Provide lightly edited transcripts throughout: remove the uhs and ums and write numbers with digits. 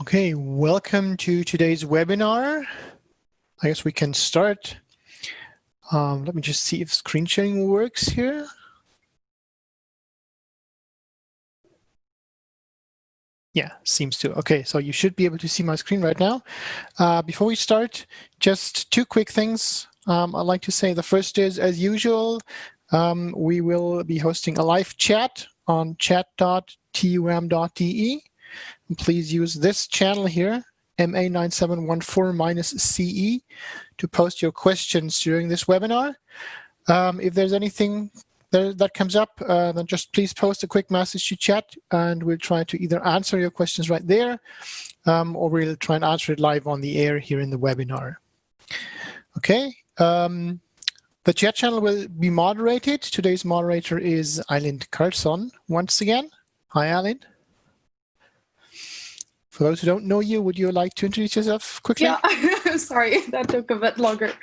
Okay, welcome to today's webinar. I guess we can start. Let me just see if screen sharing works here. Yeah, seems to. Okay, so you should be able to see my screen right now. Before we start, just two quick things I'd like to say. The first is, as usual, we will be hosting a live chat on chat.tum.de. Please use this channel here, MA9714-CE, to post your questions during this webinar. If there's anything that comes up, then just please post a quick message to chat, and we'll try to either answer your questions right there, or we'll try and answer it live on the air here in the webinar. Okay. The chat channel will be moderated. Today's moderator is Eileen Carlson once again. Hi, Eileen. For those who don't know you, would you like to introduce yourself quickly? Yeah, sorry, that took a bit longer.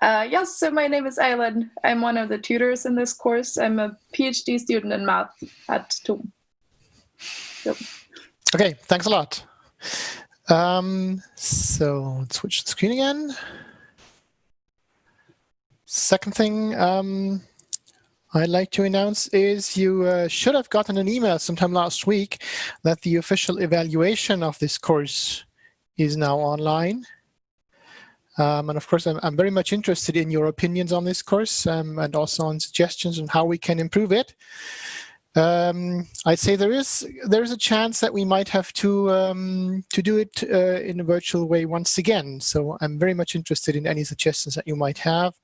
Yes, so my name is Eileen. I'm one of the tutors in this course. I'm a PhD student in math at TUM. Yep. Okay, thanks a lot. So let's switch the screen again. Second thing I'd like to announce is you should have gotten an email sometime last week that the official evaluation of this course is now online. And of course, I'm very much interested in your opinions on this course and also on suggestions on how we can improve it. I'd say there is a chance that we might have to do it in a virtual way once again. So I'm very much interested in any suggestions that you might have.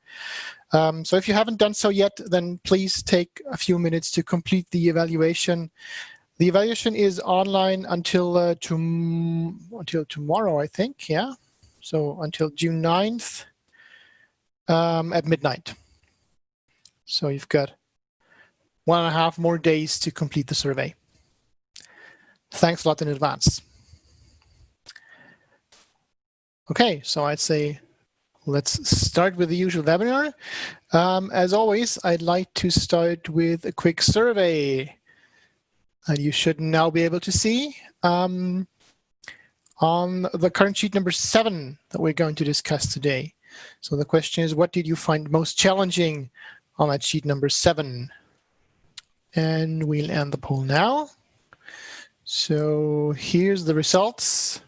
So if you haven't done so yet, then please take a few minutes to complete the evaluation. The evaluation is online until tomorrow, I think. Yeah, so until June 9th at midnight. So you've got 1.5 more days to complete the survey. Thanks a lot in advance. Okay, so I'd say let's start with the usual webinar. As always, I'd like to start with a quick survey. And you should now be able to see on the current sheet number 7 that we're going to discuss today. So the question is, what did you find most challenging on that sheet number 7? And we'll end the poll now. So here's the results.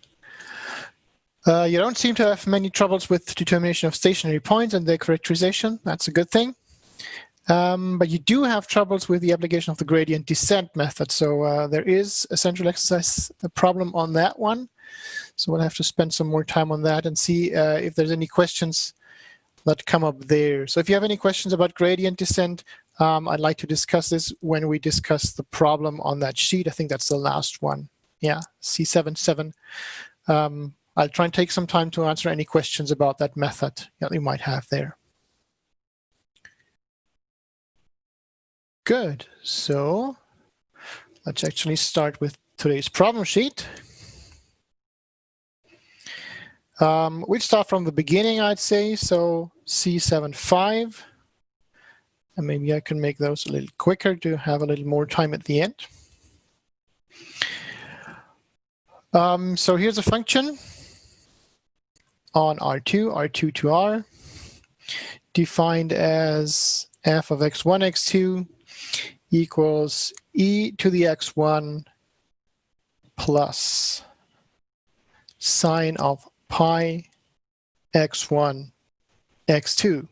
You don't seem to have many troubles with determination of stationary points and their characterization. That's a good thing. But you do have troubles with the application of the gradient descent method. So there is a central exercise problem on that one. So we'll have to spend some more time on that and see if there's any questions that come up there. So if you have any questions about gradient descent, I'd like to discuss this when we discuss the problem on that sheet. I think that's the last one. Yeah, C77. I'll try and take some time to answer any questions about that method that you might have there. Good. So let's actually start with today's problem sheet. We'll start from the beginning, I'd say. So C75. And maybe I can make those a little quicker to have a little more time at the end. So here's a function on R2 to R, defined as f of x1, x2 equals e to the x1 plus sine of pi x1, x2.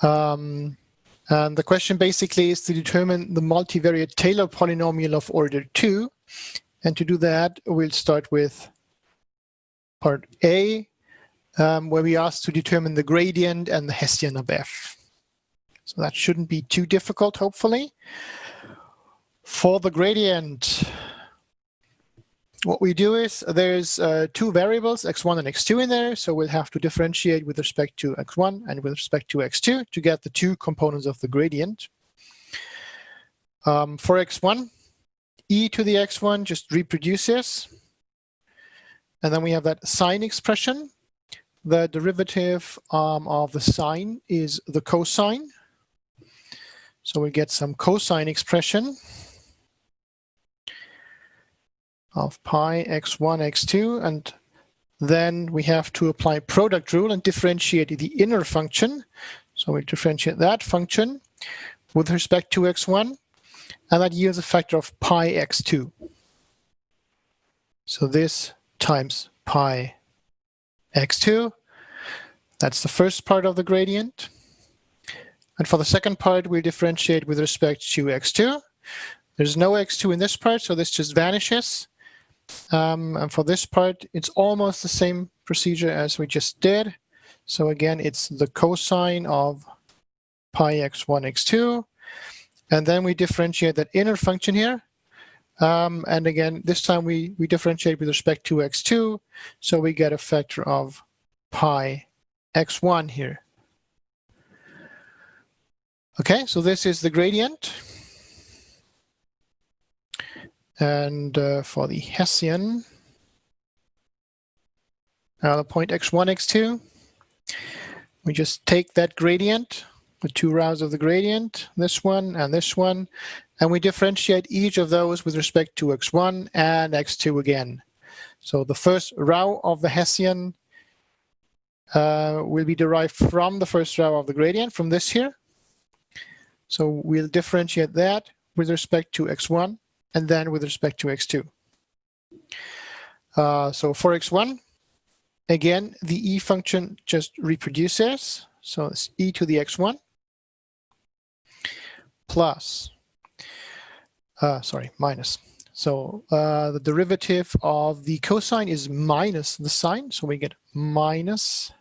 And the question basically is to determine the multivariate Taylor polynomial of order 2. And to do that, we'll start with part A, where we ask to determine the gradient and the Hessian of f. So that shouldn't be too difficult, hopefully. For the gradient, what we do is there's two variables, x1 and x2 in there. So we'll have to differentiate with respect to x1 and with respect to x2 to get the two components of the gradient. For x1, e to the x1 just reproduces. And then we have that sine expression. The derivative of the sine is the cosine. So we get some cosine expression. of pi x1, x2, and then we have to apply product rule and differentiate the inner function. So we differentiate that function with respect to x1, and that yields a factor of pi x2. So this times pi x2, that's the first part of the gradient. And for the second part, we differentiate with respect to x2. There's no x2 in this part, so this just vanishes. And for this part, it's almost the same procedure as we just did. So again, it's the cosine of pi x1, x2. And then we differentiate that inner function here. And again, this time we differentiate with respect to x2. So we get a factor of pi x1 here. Okay, so this is the gradient. And for the Hessian, the point x1, x2, we just take that gradient, the two rows of the gradient, this one, and we differentiate each of those with respect to x1 and x2 again. So the first row of the Hessian will be derived from the first row of the gradient, from this here. So we'll differentiate that with respect to x1 and then with respect to x2. So for x1, again, the e function just reproduces. So it's e to the x1 plus, minus. So the derivative of the cosine is minus the sine. So we get minus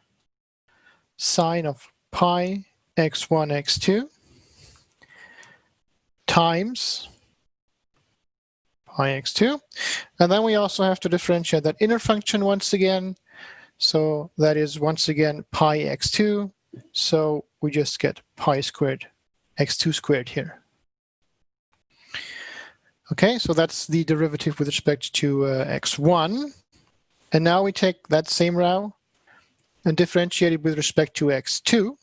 sine of pi x1, x2 times pi x2. And then we also have to differentiate that inner function once again. So that is once again pi x2. So we just get pi squared x2 squared here. Okay, so that's the derivative with respect to x1. And now we take that same row and differentiate it with respect to x2.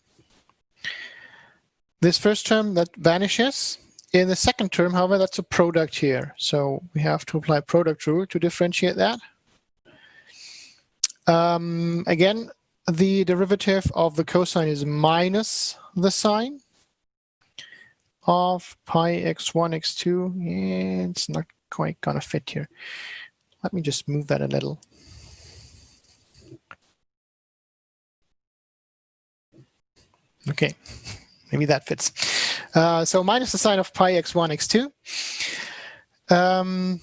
This first term, that vanishes. In the second term, however, that's a product here. So we have to apply product rule to differentiate that. Again, the derivative of the cosine is minus the sine of pi x1, x2. It's not quite going to fit here. Let me just move that a little. Okay, maybe that fits. So minus the sine of pi x1, x2.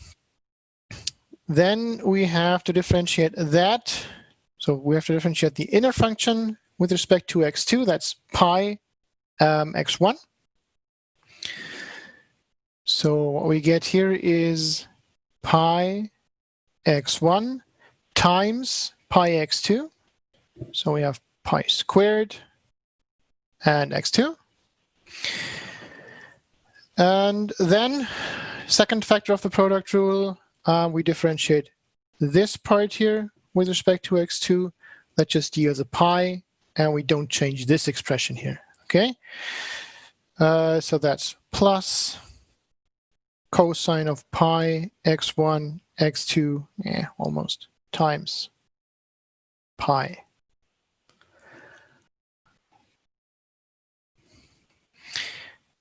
Then we have to differentiate that. So we have to differentiate the inner function with respect to x2. That's pi x1. So what we get here is pi x1 times pi x2. So we have pi squared and x2. And then second factor of the product rule, we differentiate this part here with respect to x2. That just yields a pi, and we don't change this expression here. Okay, so that's plus cosine of pi x1, x2, almost, times pi.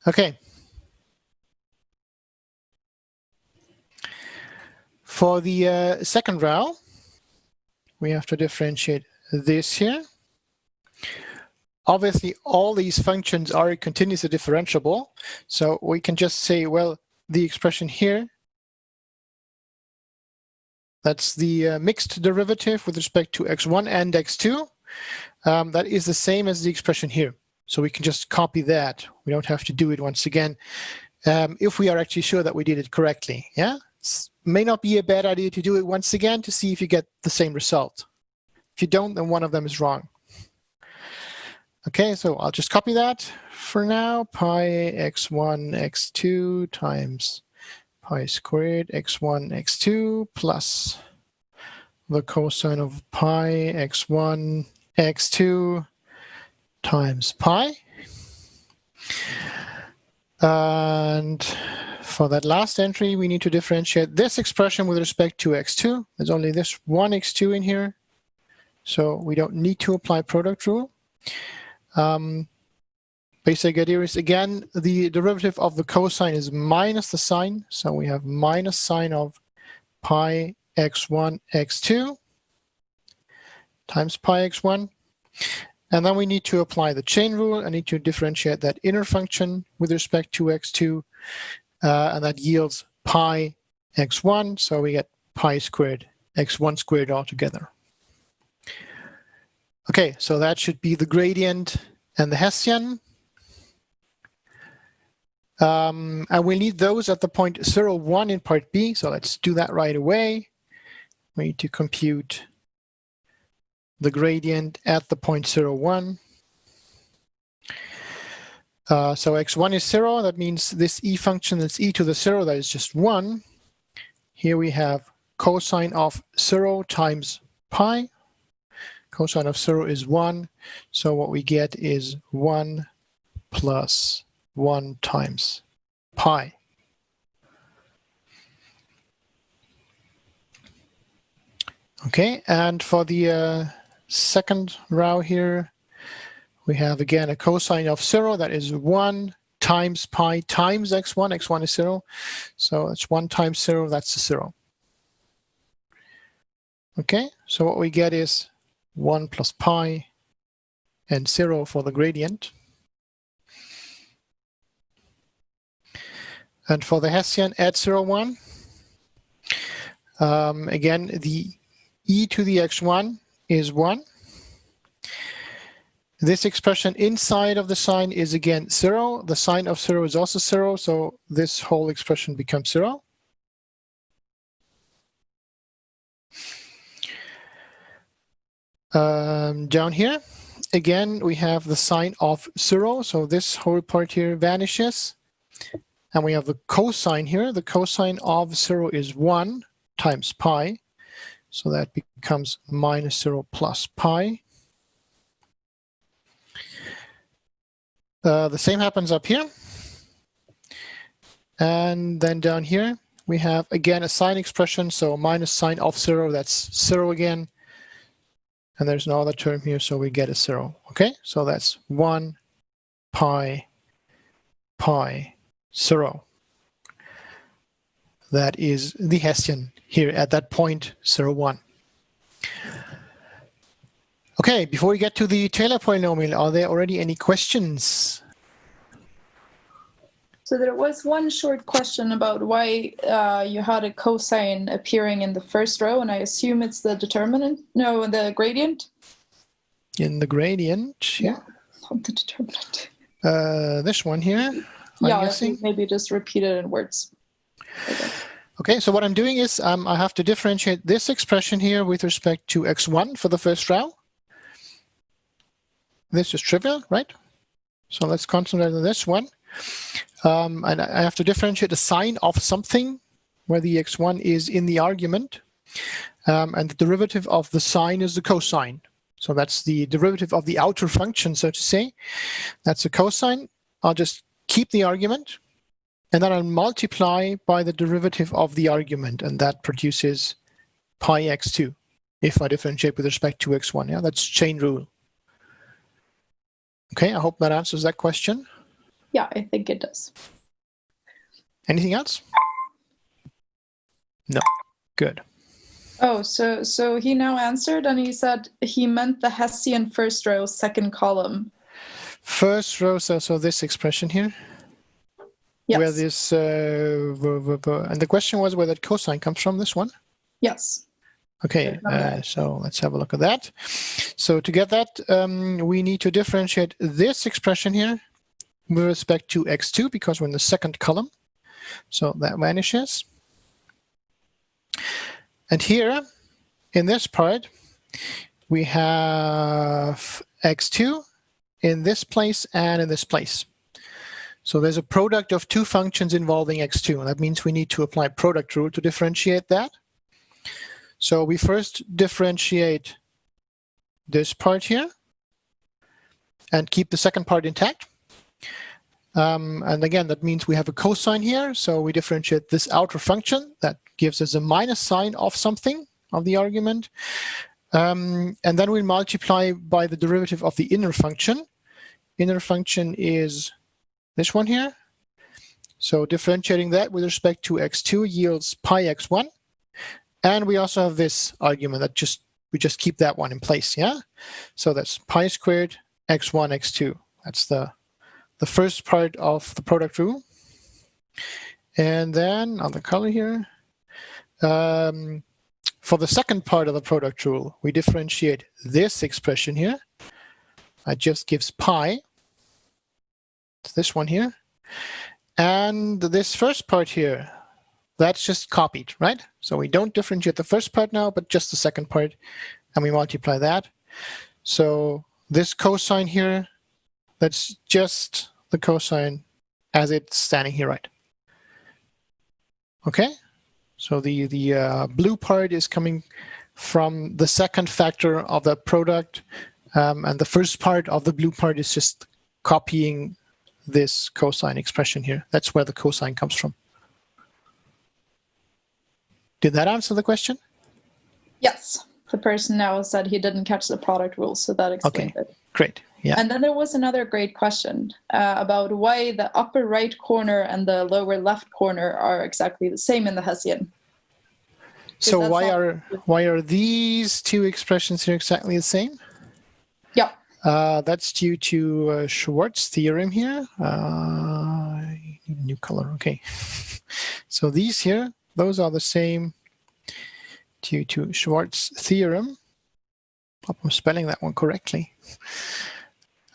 Okay. For the second row, we have to differentiate this here. Obviously, all these functions are continuously differentiable. So we can just say, well, the expression here, that's the mixed derivative with respect to x1 and x2. That is the same as the expression here. So we can just copy that. We don't have to do it once again if we are actually sure that we did it correctly. Yeah, it may not be a bad idea to do it once again to see if you get the same result. If you don't, then one of them is wrong. Okay, so I'll just copy that for now. Pi x1, x2 times pi squared x1, x2 plus the cosine of pi x1, x2 times pi. And for that last entry, we need to differentiate this expression with respect to x2. There's only this one x2 in here, so we don't need to apply product rule. Basic idea is, again, the derivative of the cosine is minus the sine, so we have minus sine of pi x1 x2 times pi x1. And then we need to apply the chain rule. I need to differentiate that inner function with respect to x2, and that yields pi x1, so we get pi squared x1 squared altogether. Okay, so that should be the gradient and the Hessian. And we'll need those at the point 0, 1 in part B, so let's do that right away. We need to compute the gradient at the point 0, 1. So x1 is 0. That means this e function that's e to the 0, that is just 1. Here we have cosine of 0 times pi. Cosine of 0 is 1. So what we get is 1 plus 1 times pi. Okay, and for the second row here, we have again a cosine of 0, that is 1 times pi times x1. x1 is 0, so it's 1 times 0, that's a 0. Okay, so what we get is 1 plus pi and 0 for the gradient. And for the Hessian at 0, 1, again, the e to the x1 is 1. This expression inside of the sign is again 0. The sign of 0 is also 0, so this whole expression becomes 0. Down here, again, we have the sign of 0, so this whole part here vanishes. And we have the cosine here. The cosine of 0 is 1 times pi. So that becomes minus 0 plus pi. The same happens up here. And then down here, we have, again, a sine expression. So minus sine of 0, that's 0 again. And there's no other term here, so we get a 0. Okay, so that's 1 pi pi 0. That is the Hessian here at that point 0, 1. Okay, before we get to the Taylor polynomial, are there already any questions? So there was one short question about why you had a cosine appearing in the first row, and I assume it's the determinant? No, the gradient? In the gradient, yeah. Not the determinant. This one here, yeah, I'm guessing. Maybe just repeat it in words. Okay, so what I'm doing is I have to differentiate this expression here with respect to x1 for the first row. This is trivial, right? So let's concentrate on this one. And I have to differentiate the sign of something where the x1 is in the argument. And the derivative of the sign is the cosine. So that's the derivative of the outer function, so to say. That's a cosine. I'll just keep the argument. And then I'll multiply by the derivative of the argument. And that produces pi x2 if I differentiate with respect to x1. Yeah, that's chain rule. Okay, I hope that answers that question. Yeah, I think it does. Anything else? No. Good. Oh, so he now answered, and he said he meant the Hessian first row, second column. First row, so this expression here. Yes. Where this, and the question was where that cosine comes from, this one? Yes. Okay, so let's have a look at that. So to get that, we need to differentiate this expression here with respect to x2 because we're in the second column. So that vanishes. And here, in this part, we have x2 in this place and in this place. So there's a product of two functions involving x2. And that means we need to apply product rule to differentiate that. So we first differentiate this part here and keep the second part intact. And again, that means we have a cosine here. So we differentiate this outer function that gives us a minus sign of something, of the argument. And then we multiply by the derivative of the inner function. Inner function is this one here. So differentiating that with respect to x2 yields pi x1. And we also have this argument that we just keep that one in place, yeah? So that's pi squared x1, x2. That's the first part of the product rule. And then on the color here, for the second part of the product rule, we differentiate this expression here. That just gives pi. It's this one here. And this first part here, that's just copied, right? So we don't differentiate the first part now, but just the second part, and we multiply that. So this cosine here, that's just the cosine as it's standing here, right? Okay, so the blue part is coming from the second factor of the product, and the first part of the blue part is just copying this cosine expression here. That's where the cosine comes from. Did that answer the question? Yes. The person now said he didn't catch the product rule, so that explains it. Great. Yeah. And then there was another great question about why the upper right corner and the lower left corner are exactly the same in the Hessian. So why are these two expressions here exactly the same? Yeah. That's due to Schwartz theorem here. New color. Okay. So these here, those are the same due to Schwartz theorem. Hope I'm spelling that one correctly.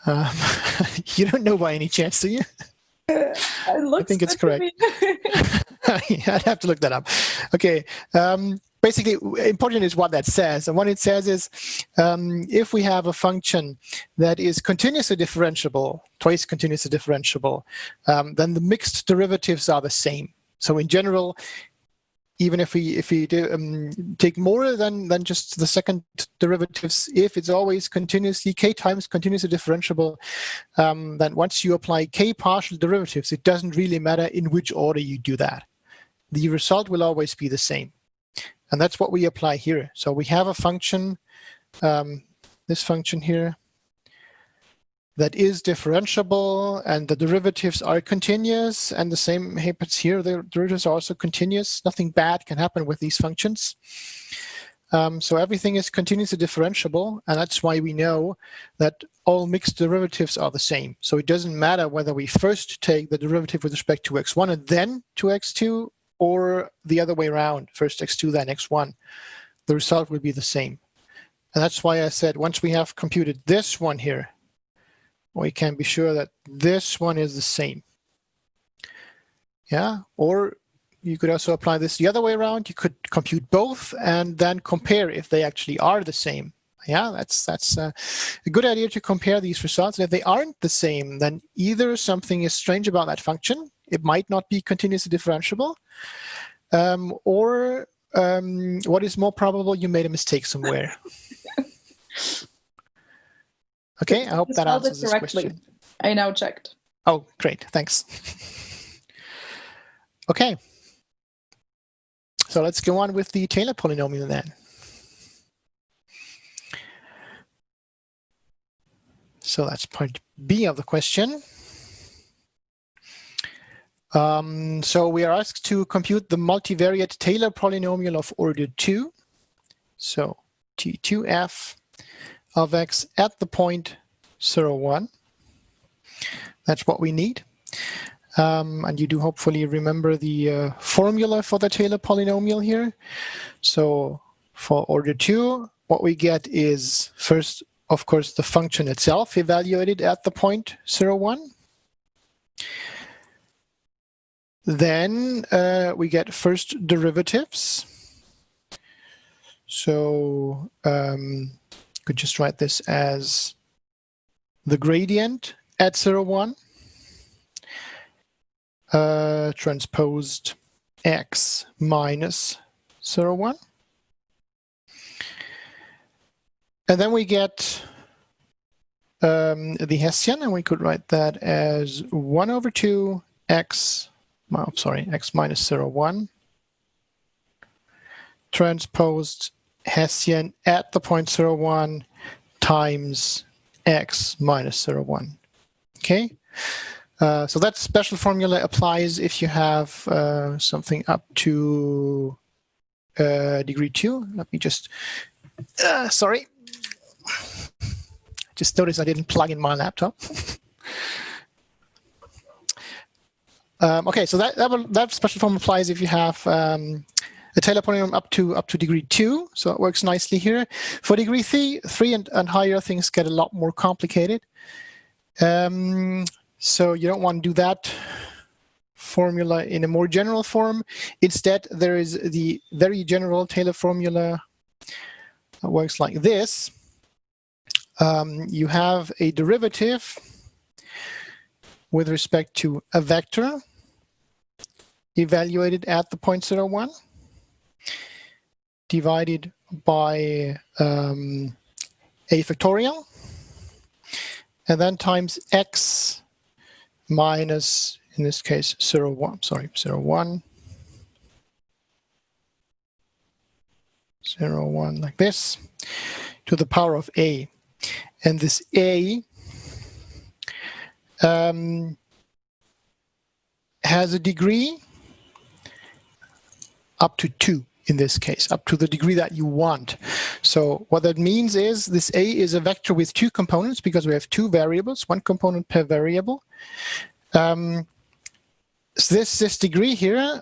You don't know by any chance, do you? I think it's correct. Yeah, I'd have to look that up. Okay. Basically, important is what that says. And what it says is, if we have a function that is continuously differentiable, twice continuously differentiable, then the mixed derivatives are the same. So in general, even if we take more than just the second derivatives, if it's always continuously k times continuously differentiable, then once you apply k partial derivatives, it doesn't really matter in which order you do that. The result will always be the same. And that's what we apply here. So we have a function, this function here, that is differentiable, and the derivatives are continuous, and the same happens here. The derivatives are also continuous. Nothing bad can happen with these functions. So everything is continuously differentiable, and that's why we know that all mixed derivatives are the same. So it doesn't matter whether we first take the derivative with respect to x1 and then to x2, or the other way around, first x2, then x1. The result will be the same. And that's why I said once we have computed this one here, we can be sure that this one is the same. Yeah, or you could also apply this the other way around. You could compute both and then compare if they actually are the same. Yeah, that's a good idea to compare these results. And if they aren't the same, then either something is strange about that function, it might not be continuously differentiable, or what is more probable, you made a mistake somewhere. Okay, I hope that answers this question. I now checked. Oh, great, thanks. Okay, so let's go on with the Taylor polynomial then. So that's part B of the question. So we are asked to compute the multivariate Taylor polynomial of order 2. So T2f of x at the point 0, 1. That's what we need. And you do hopefully remember the formula for the Taylor polynomial here. So for order 2, what we get is first, of course, the function itself evaluated at the point 0, 1. Then we get first derivatives. So could just write this as the gradient at 0, 1 transposed x minus 0, 1. And then we get the Hessian, and we could write that as 1 over 2 x, x minus 0, 1, transposed Hessian at the point 0, 1 times x minus 0, 1. Okay, so that special formula applies if you have something up to degree 2. Let me just, sorry. Just noticed I didn't plug in my laptop. Okay, so that special form applies if you have a Taylor polynomial up to degree 2. So it works nicely here. For degree 3 and higher, things get a lot more complicated. So you don't want to do that formula in a more general form. Instead, there is the very general Taylor formula that works like this. You have a derivative with respect to a vector evaluated at the point 0, 1 divided by a factorial, and then times x minus, in this case, 0, 1, 0, 1, 0, 1, like this, to the power of a. And this a has a degree up to 2, in this case, up to the degree that you want. So what that means is this a is a vector with 2 components, because we have 2 variables, 1 component per variable. So this degree here,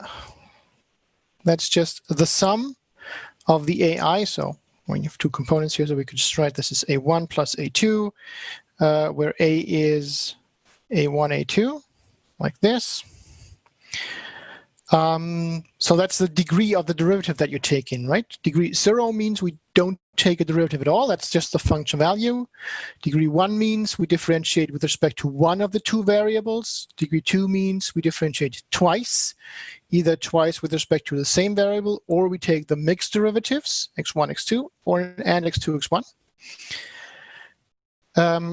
that's just the sum of the ai. So when you have 2 components here, so we could just write this as a1 plus a2, where a is a1, a2, like this. So that's the degree of the derivative that you take in, right? Degree 0 means we don't take a derivative at all. That's just the function value. Degree 1 means we differentiate with respect to one of the 2 variables. Degree 2 means we differentiate twice, either twice with respect to the same variable, or we take the mixed derivatives, x1, x2, and x2, x1.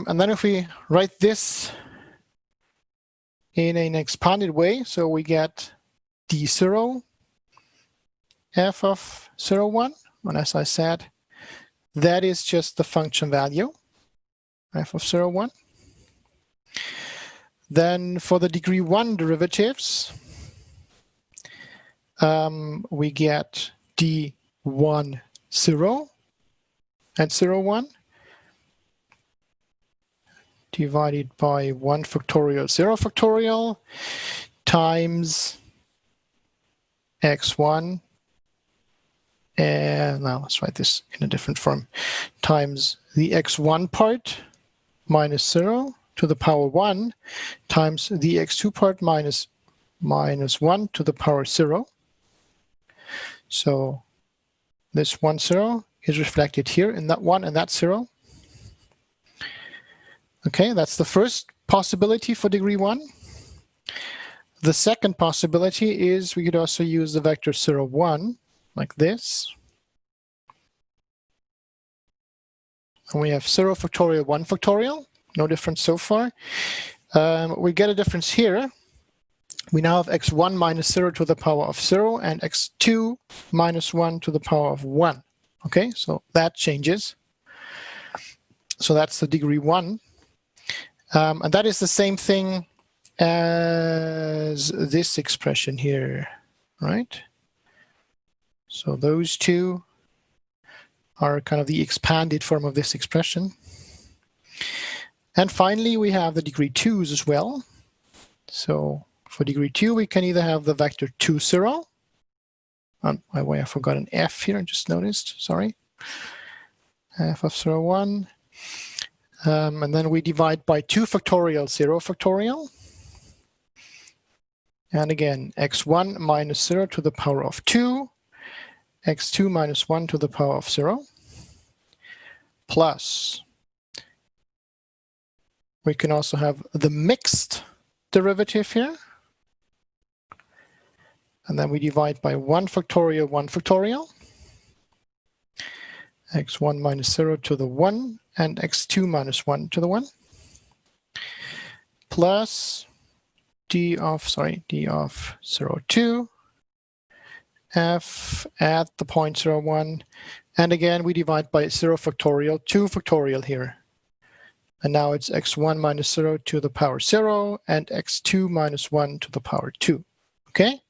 And then if we write this in an expanded way, so we get d0 f of 0, 1, and as I said, that is just the function value, f of 0, 1. Then for the degree 1 derivatives, we get d1, 0 and 0, 1 divided by 1 factorial 0 factorial times x1, and now let's write this in a different form, times the x1 part minus 0 to the power 1 times the x2 part minus 1 to the power 0. So this 1, 0 is reflected here in that 1 and that 0. Okay, that's the first possibility for degree 1. The second possibility is we could also use the vector 0, 1, like this. And we have 0 factorial, 1 factorial. No difference so far. We get a difference here. We now have x1 minus 0 to the power of 0 and x2 minus 1 to the power of 1. Okay, so that changes. So that's the degree 1. And that is the same thing as this expression here, right? So those two are kind of the expanded form of this expression. And finally, we have the degree 2s as well. So for degree 2, we can either have the vector 2, 0. On my way, I forgot an f here, I just noticed, sorry. F of 0, 1. And then we divide by 2 factorial, 0 factorial. And again, x1 minus 0 to the power of 2, x2 minus 1 to the power of 0, plus we can also have the mixed derivative here. And then we divide by 1 factorial, 1 factorial. x1 minus 0 to the 1, and x2 minus 1 to the 1 plus d of 0, 2 f at the point 0, 1. And again, we divide by 0 factorial, 2 factorial here. And now it's x1 minus 0 to the power 0 and x2 minus 1 to the power 2. Okay?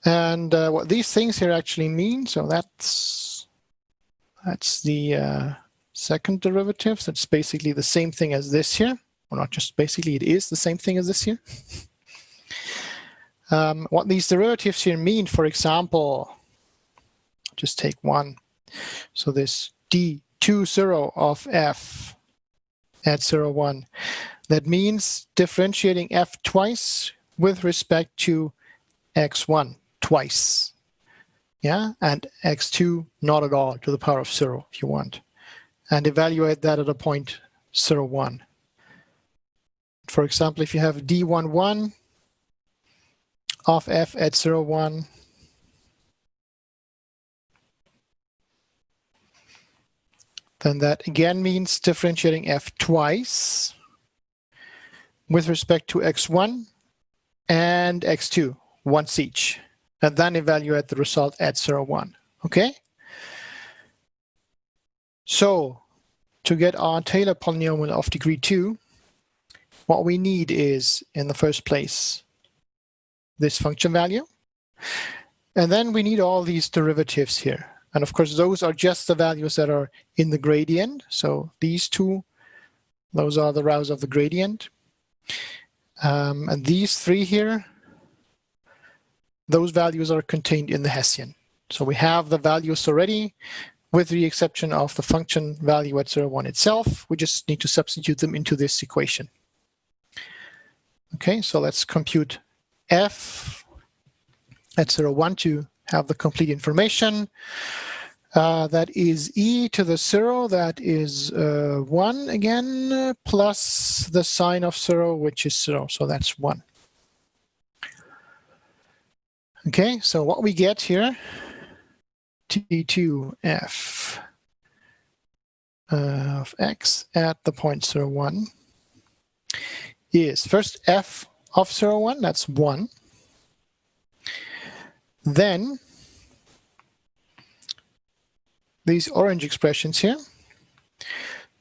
And what these things here actually mean, so that's the second derivative. So it's basically the same thing as this here. Well, not just basically, it is the same thing as this here. What these derivatives here mean, for example, just take one. So this d2, 0 of f at 0, 1. That means differentiating f twice with respect to x1 twice. Yeah, and x2 not at all to the power of 0 if you want. And evaluate that at a point 0, 1. For example, if you have d11 of f at 0, 1, then that again means differentiating f twice with respect to x1 and x2 once each, and then evaluate the result at 0, 1. Okay? So to get our Taylor polynomial of degree 2, what we need is, in the first place, this function value. And then we need all these derivatives here. And of course, those are just the values that are in the gradient. So these two, those are the rows of the gradient. And these three here, those values are contained in the Hessian. So we have the values already, with the exception of the function value at 0, 1 itself. We just need to substitute them into this equation. Okay, so let's compute f at 0, 1 to have the complete information. That is e to the 0, that is 1 again, plus the sine of 0, which is 0, so that's 1. Okay, so what we get here, t2f of x at the point 0, 1 is first f of 0, 1, that's 1. Then these orange expressions here.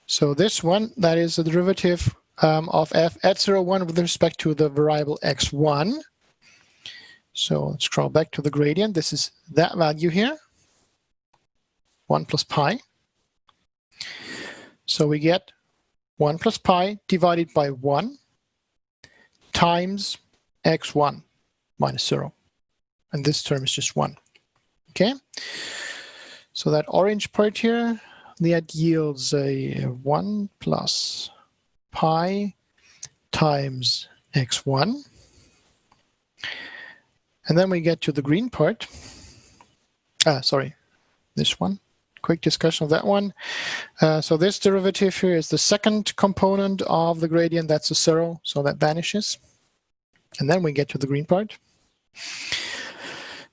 So this one, that is the derivative of f at 0, 1 with respect to the variable x1. So let's scroll back to the gradient. This is that value here, 1 plus pi. So we get 1 plus pi divided by 1 times x1 minus 0. And this term is just 1. Okay? So that orange part here, that yields a 1 plus pi times x1. And then we get to the green part. Sorry, this one. Quick discussion of that one. So this derivative here is the second component of the gradient. That's a 0, so that vanishes. And then we get to the green part.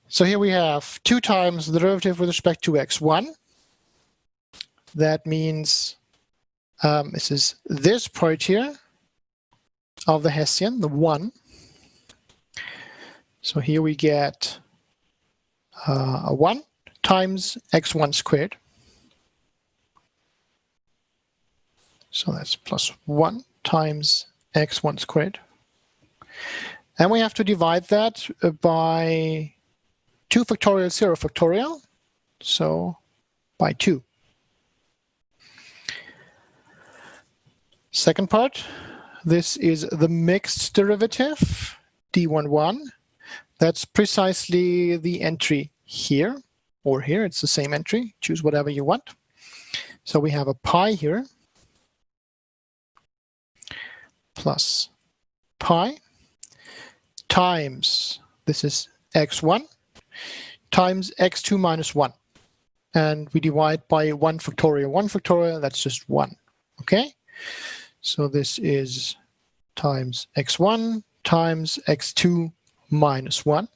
So here we have 2 times the derivative with respect to x1. That means this is this part here of the Hessian, the 1. So here we get a 1 times x1 squared. So that's plus 1 times x1 squared. And we have to divide that by 2 factorial, 0 factorial. So by 2. Second part, this is the mixed derivative, d11. That's precisely the entry here or here. It's the same entry. Choose whatever you want. So we have a pi here plus pi times, this is x1, times x2 minus 1. And we divide by 1 factorial. 1 factorial, that's just 1. Okay? So this is times x1 times x2 minus 1.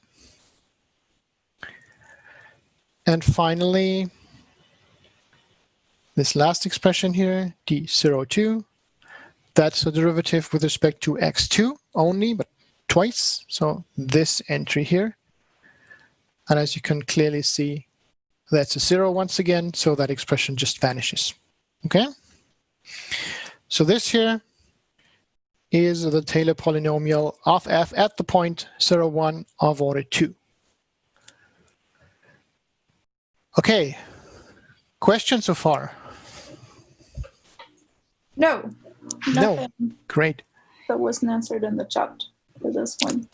And finally, this last expression here, d02, that's the derivative with respect to x2 only, but twice. So this entry here. And as you can clearly see, that's a 0 once again, so that expression just vanishes. Okay? So this here is the Taylor polynomial of f at the point 0, 1 of order 2. Okay. Question so far? No. No. Nothing Great. that wasn't answered in the chat for this one.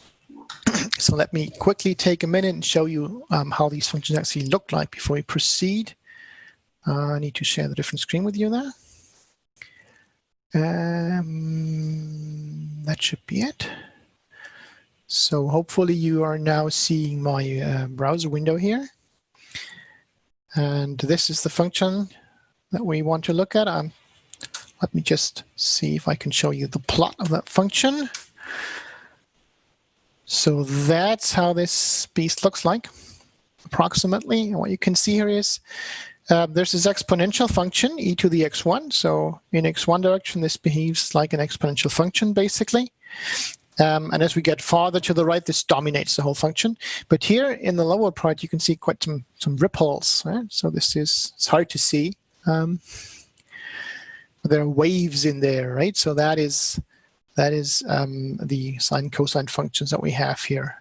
So let me quickly take a minute and show you how these functions actually look like before we proceed. I need to share the different screen with you there. That should be it. So hopefully you are now seeing my browser window here. And this is the function that we want to look at. Let me just see if I can show you the plot of that function. So that's how this beast looks like, approximately. And what you can see here is there's this exponential function, e to the x1. So in x1 direction, this behaves like an exponential function, basically. And as we get farther to the right, this dominates the whole function. But here in the lower part, you can see quite some ripples. Right? So it's hard to see. There are waves in there, right? So that is the sine cosine functions that we have here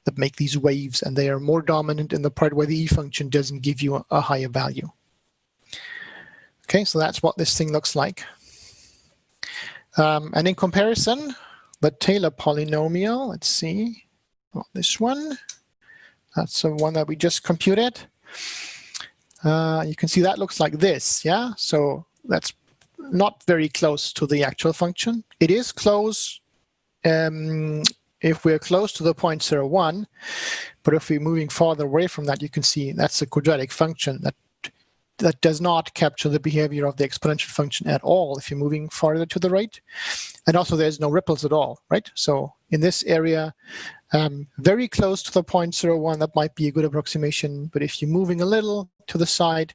that make these waves, and they are more dominant in the part where the e function doesn't give you a higher value. Okay, so that's what this thing looks like. And in comparison, the Taylor polynomial, let's see, this one, that's the one that we just computed. You can see that looks like this, yeah? So that's not very close to the actual function. It is close if we're close to the point 0, 1, but if we're moving farther away from that, you can see that's a quadratic function that does not capture the behavior of the exponential function at all if you're moving farther to the right. And also there's no ripples at all, right? So in this area, very close to the point 0, 1, that might be a good approximation, but if you're moving a little to the side,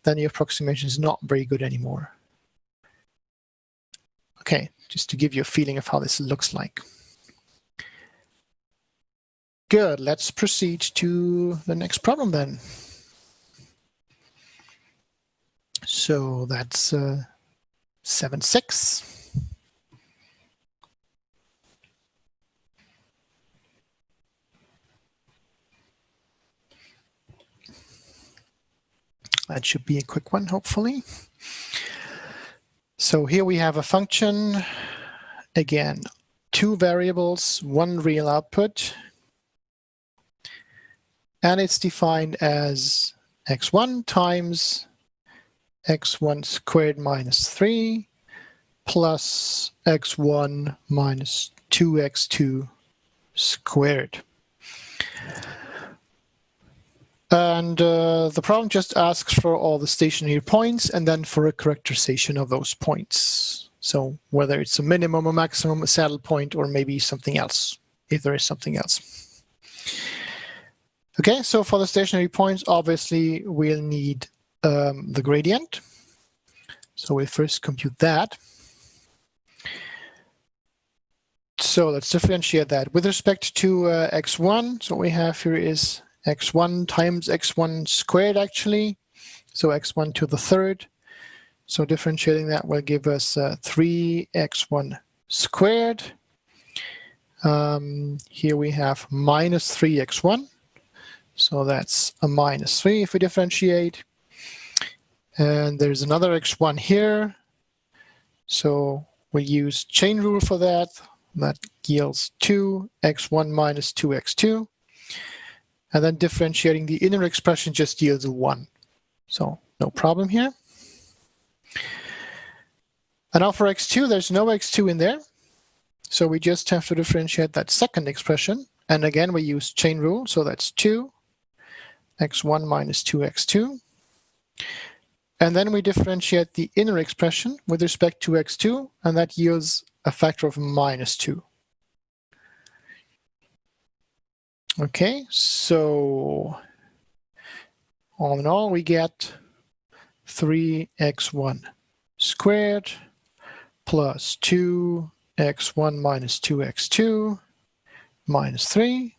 then the approximation is not very good anymore. Okay, just to give you a feeling of how this looks like. Good, let's proceed to the next problem then. So that's 7.6. That should be a quick one, hopefully. So here we have a function, again, 2 variables, 1 real output, and it's defined as x1 times x1 squared minus 3 plus x1 minus 2x2 squared. And the problem just asks for all the stationary points and then for a characterization of those points. So whether it's a minimum, a maximum, a saddle point, or maybe something else, if there is something else. Okay, so for the stationary points, obviously we'll need the gradient. So we'll first compute that. So let's differentiate that. With respect to x1, so what we have here is x1 times x1 squared, actually. So x1 to the third. So differentiating that will give us 3x1 squared. Here we have minus 3x1. So that's a minus 3 if we differentiate. And there's another x1 here. So we'll use chain rule for that. That yields 2x1 minus 2x2. And then differentiating the inner expression just yields a 1. So no problem here. And now for x2, there's no x2 in there. So we just have to differentiate that second expression. And again, we use chain rule. So that's 2x1 minus 2x2. And then we differentiate the inner expression with respect to x2, and that yields a factor of minus 2. Okay, so all in all, we get 3x1 squared plus 2x1 minus 2x2 minus 3.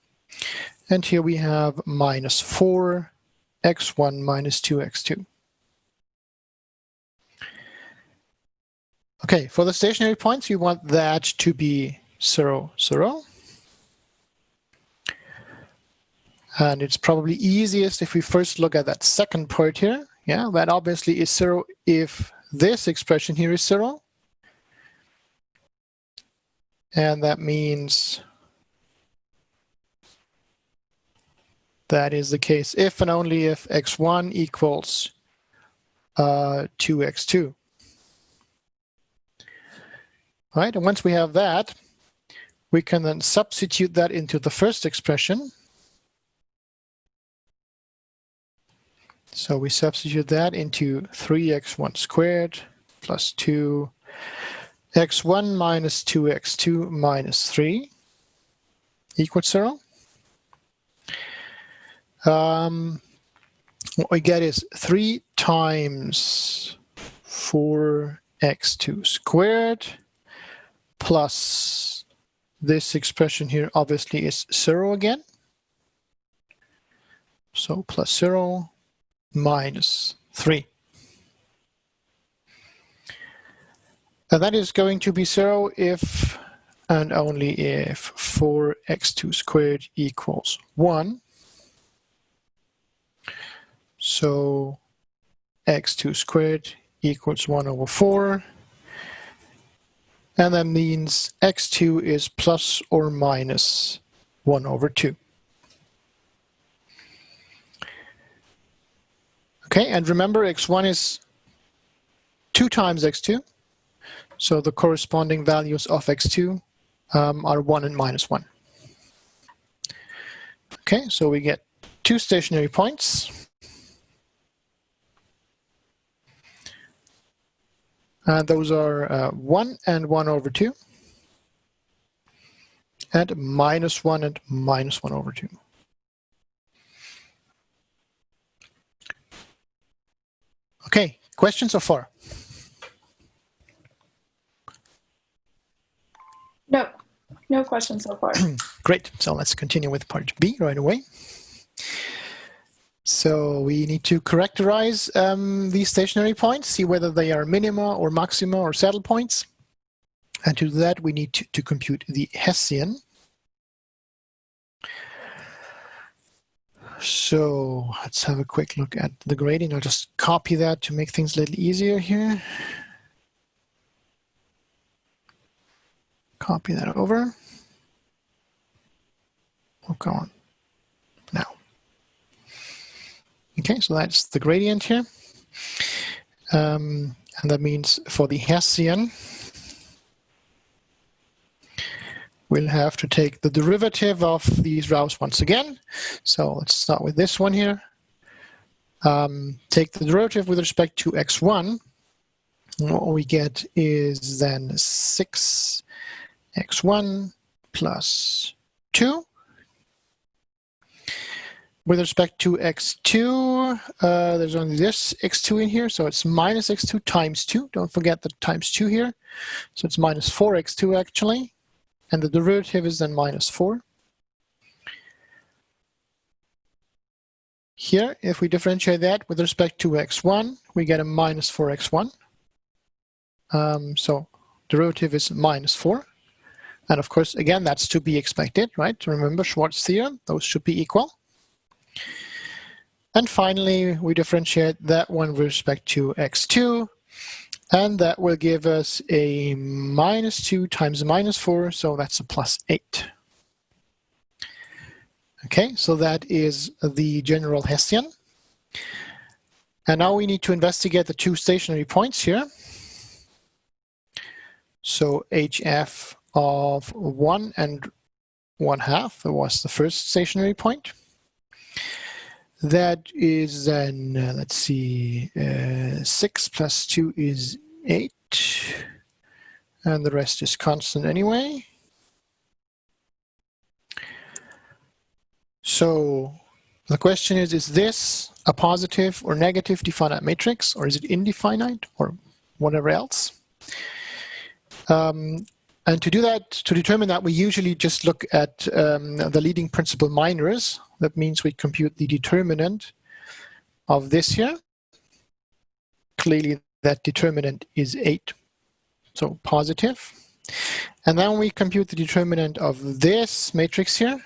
And here we have minus 4x1 minus 2x2. Okay, for the stationary points, you want that to be 0, 0. And it's probably easiest if we first look at that second part here. Yeah, that obviously is 0 if this expression here is 0. And that means that is the case if and only if x1 equals 2x2. Right, and once we have that, we can then substitute that into the first expression. So we substitute that into 3x1 squared plus 2x1 minus 2x2 minus 3 equals 0. What we get is 3 times 4x2 squared plus this expression here obviously is 0 again. So plus 0 minus 3. And that is going to be 0 if and only if 4x2 squared equals 1. So x2 squared equals 1 over 4. And that means x2 is plus or minus 1 over 2. Okay, and remember x1 is 2 times x2. So the corresponding values of x2 are 1 and minus 1. Okay, so we get 2 stationary points. And those are 1 and 1 over 2. And minus 1 and minus 1 over 2. Okay, questions so far? No, no questions so far. Great, so let's continue with part B right away. So we need to characterize these stationary points, see whether they are minima or maxima or saddle points. And to do that, we need to compute the Hessian. So let's have a quick look at the gradient. I'll just copy that to make things a little easier here. Copy that over. Oh, come on. Now. Okay, so that's the gradient here. And that means for the Hessian, we'll have to take the derivative of these rows once again. So let's start with this one here. Take the derivative with respect to x1. And what we get is then 6x1 plus 2. With respect to x2, there's only this x2 in here, so it's minus x2 times 2. Don't forget the times 2 here. So it's minus 4x2 actually. And the derivative is then minus 4. Here, if we differentiate that with respect to x1, we get a minus 4x1. So derivative is minus 4. And of course, again, that's to be expected, right? Remember Schwarz theorem, those should be equal. And finally, we differentiate that one with respect to x2. And that will give us a minus 2 times minus 4, so that's a plus 8. Okay, so that is the general Hessian. And now we need to investigate the 2 stationary points here. So HF of 1 and 1/2 was the first stationary point. That is then, let's see, 6 plus 2 is 8. And the rest is constant anyway. So The question is this a positive or negative definite matrix, or is it indefinite, or whatever else? And to do that, to determine that, we usually just look at the leading principal minors. That means we compute the determinant of this here. Clearly, that determinant is 8, so positive. And then we compute the determinant of this matrix here.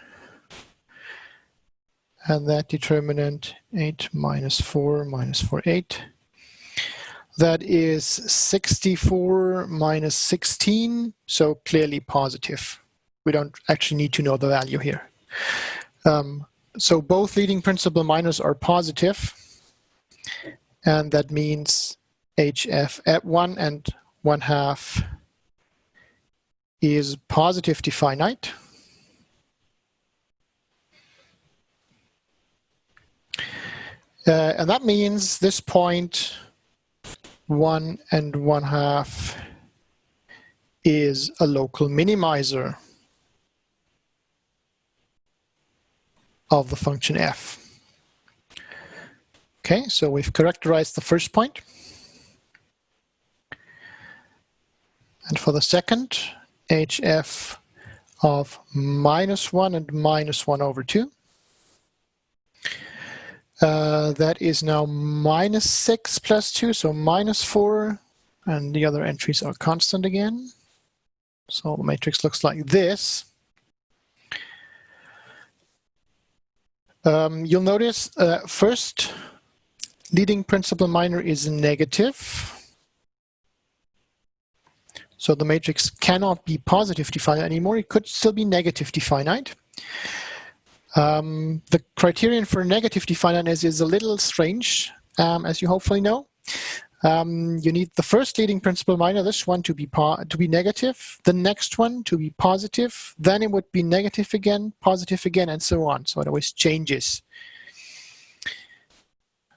And that determinant, 8 minus 4 minus 4, 8. That is 64 minus 16, so clearly positive. We don't actually need to know the value here. So both leading principal minors are positive, and that means HF at 1 and 1/2 is positive definite. And that means this point 1 and 1/2 is a local minimizer of the function f. Okay, so we've characterized the first point. And for the second, HF of -1 and -1/2. That is now -6 plus 2, so -4, and the other entries are constant again. So the matrix looks like this. You'll notice first leading principal minor is negative. So the matrix cannot be positive definite anymore. It could still be negative definite. The criterion for negative definiteness is a little strange, as you hopefully know. You need the first leading principal minor, this one, to be negative, the next one to be positive, then it would be negative again, and so on. So it always changes.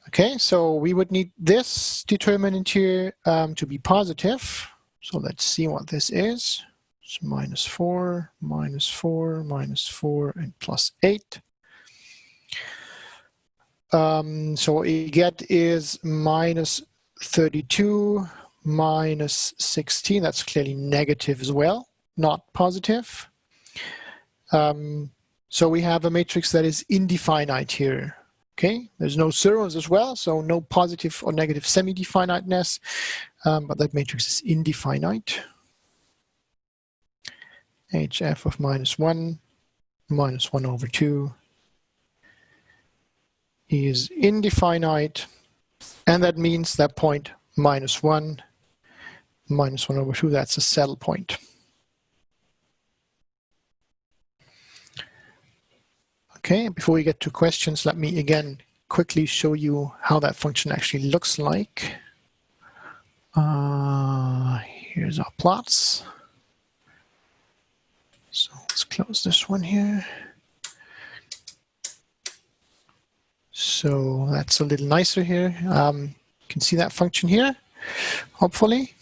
Okay, so we would need this determinant here to be positive. So let's see what this is. It's -4, -4, -4, and +8. So what you get is -32 minus 16. That's clearly negative as well, not positive. So we have a matrix that is indefinite here. Okay, there's no zeros as well, so no positive or negative semi-definiteness, but that matrix is indefinite. HF of -1, -1/2 is indefinite, and that means that point -1, -1/2, that's a saddle point. Okay, before we get to questions, let me again quickly show you how that function actually looks like. Here's our plots. So let's close this one here. So that's a little nicer here. You can see that function here, hopefully.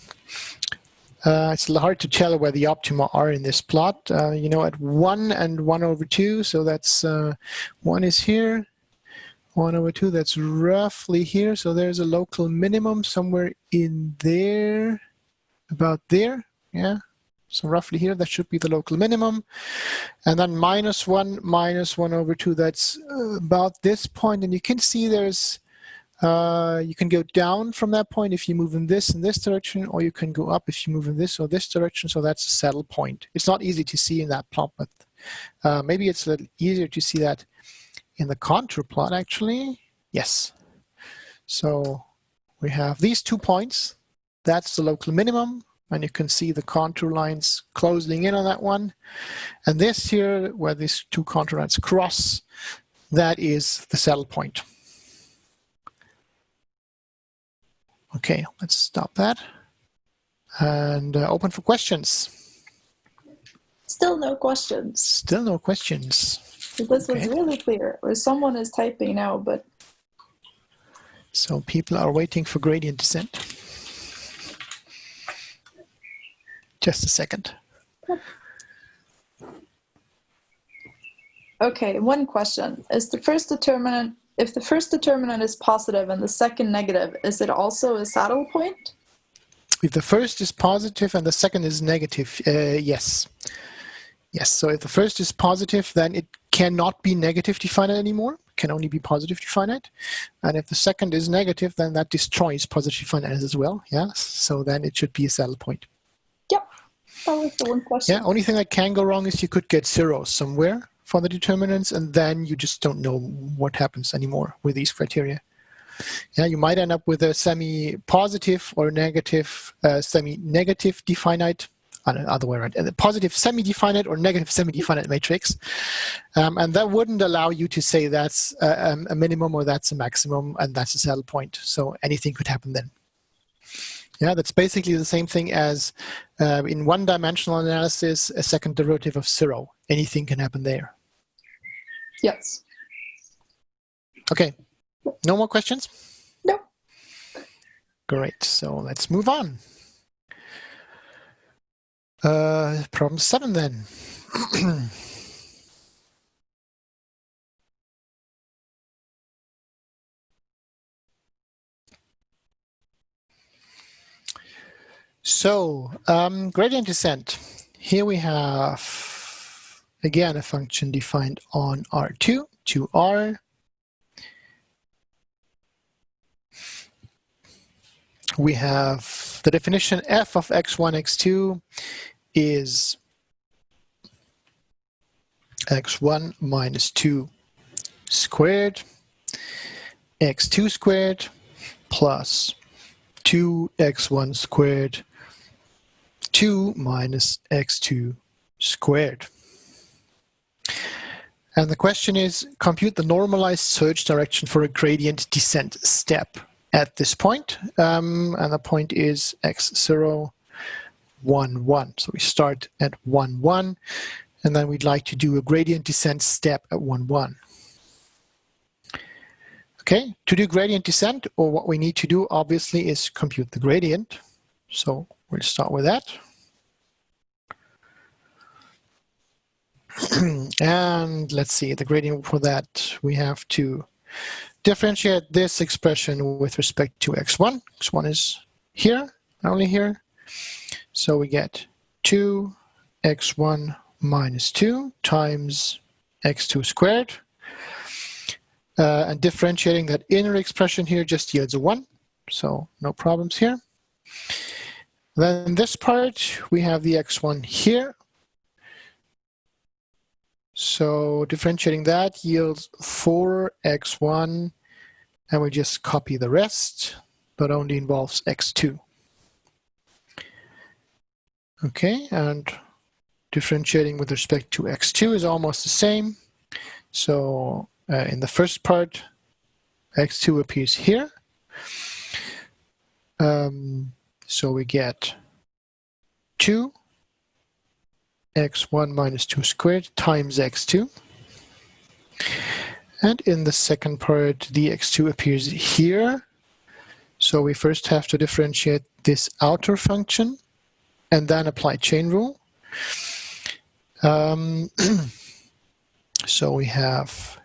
It's a little hard to tell where the optima are in this plot. You know, at 1 and 1/2, so that's 1 is here, 1/2, that's roughly here. So there's a local minimum somewhere in there, about there, yeah. So roughly here, that should be the local minimum. And then -1, -1/2, that's about this point. And you can see there's, you can go down from that point if you move in this direction, or you can go up if you move in this or this direction. So that's a saddle point. It's not easy to see in that plot, but maybe it's a little easier to see that in the contour plot, actually. Yes. So we have these 2 points. That's the local minimum. And you can see the contour lines closing in on that one. And this here, where these 2 contour lines cross, that is the saddle point. Okay, let's stop that and open for questions. Still no questions. Still no questions. This was really clear. Or someone is typing now, but... So people are waiting for gradient descent. Just a second. Okay, one question. Is the first determinant, if the first determinant is positive and the second negative, is it also a saddle point? If the first is positive and the second is negative, yes. Yes, so if the first is positive, then it cannot be negative definite anymore. It can only be positive definite. And if the second is negative, then that destroys positive definite as well. Yeah, so then it should be a saddle point. Yep, that was the one question. Yeah, only thing that can go wrong is you could get zeros somewhere for the determinants, and then you just don't know what happens anymore with these criteria. Yeah, you might end up with a semi-positive or negative, semi-negative definite, other way around, a positive semi-definite or negative semi-definite matrix. And that wouldn't allow you to say that's a minimum or that's a maximum and that's a saddle point. So anything could happen then. Yeah, that's basically the same thing as in one-dimensional analysis, a second derivative of 0. Anything can happen there. Yes. Okay. No more questions? No. Great. So let's move on. Problem 7 then. So gradient descent. Here we have, again, a function defined on R2 to R. We have the definition f of x1, x2 is x1 minus 2 squared, x2 squared plus 2x1 squared 2 minus x2 squared. And the question is, compute the normalized search direction for a gradient descent step at this point. And the point is x0, 1, 1. So we start at 1, 1, and then we'd like to do a gradient descent step at 1, 1. Okay, to do gradient descent, or what we need to do, obviously, is compute the gradient. So we'll start with that. And let's see, the gradient for that, we have to differentiate this expression with respect to x1. x1 is here, only here. So we get 2x1 minus 2 times x2 squared. And differentiating that inner expression here just yields a 1. So no problems here. Then this part, we have the x1 here. So differentiating that yields 4x1, and we just copy the rest, but only involves x2. Okay, and differentiating with respect to x2 is almost the same. So in the first part, x2 appears here. So we get 2 x1 minus 2 squared times x2. And in the second part, the x2 appears here. So we first have to differentiate this outer function and then apply chain rule. So we have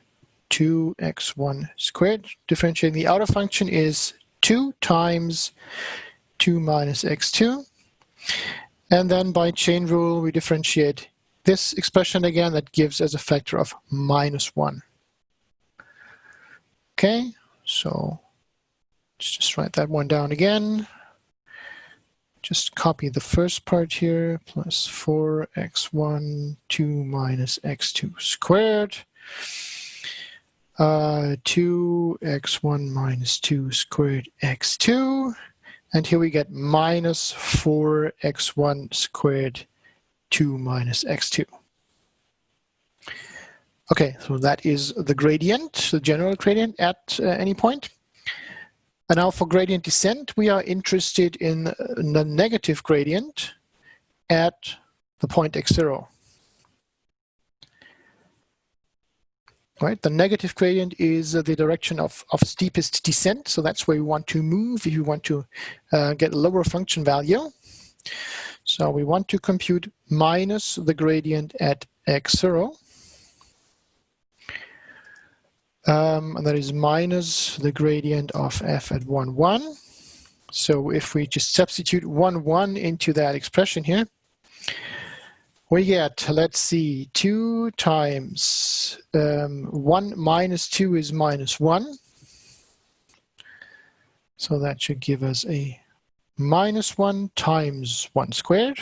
2x1 squared. Differentiating the outer function is 2 times 2 minus x2. And then by chain rule, we differentiate this expression again. That gives us a factor of minus 1. Okay, so let's just write that one down again. Just copy the first part here, plus 4x1, 2 minus x2 squared. 2x1 minus 2 squared x2. And here we get minus 4x1 squared 2 minus x2. Okay, so that is the gradient, the general gradient at any point. And now for gradient descent, we are interested in the negative gradient at the point x0. Right, the negative gradient is the direction of steepest descent, so that's where we want to move if you want to get a lower function value. So we want to compute minus the gradient at x0. And that is minus the gradient of f at 1, 1. So if we just substitute 1, 1 into that expression here, we get, let's see, 2 times 1 minus 2 is minus 1. So that should give us a minus 1 times 1 squared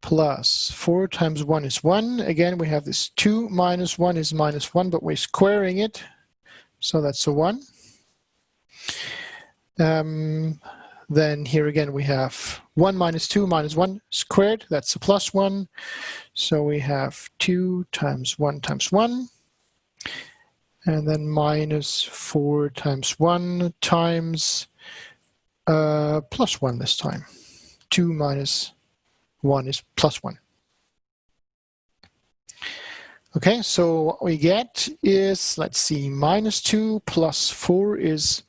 plus 4 times 1 is 1. Again, we have this 2 minus 1 is minus 1, but we're squaring it. So that's a 1. Then here again we have 1 minus 2 minus 1 squared. That's a plus 1. So we have 2 times 1 times 1. And then minus 4 times 1 times plus 1 this time. 2 minus 1 is plus 1. Okay, so what we get is, let's see, minus 2 plus 4 is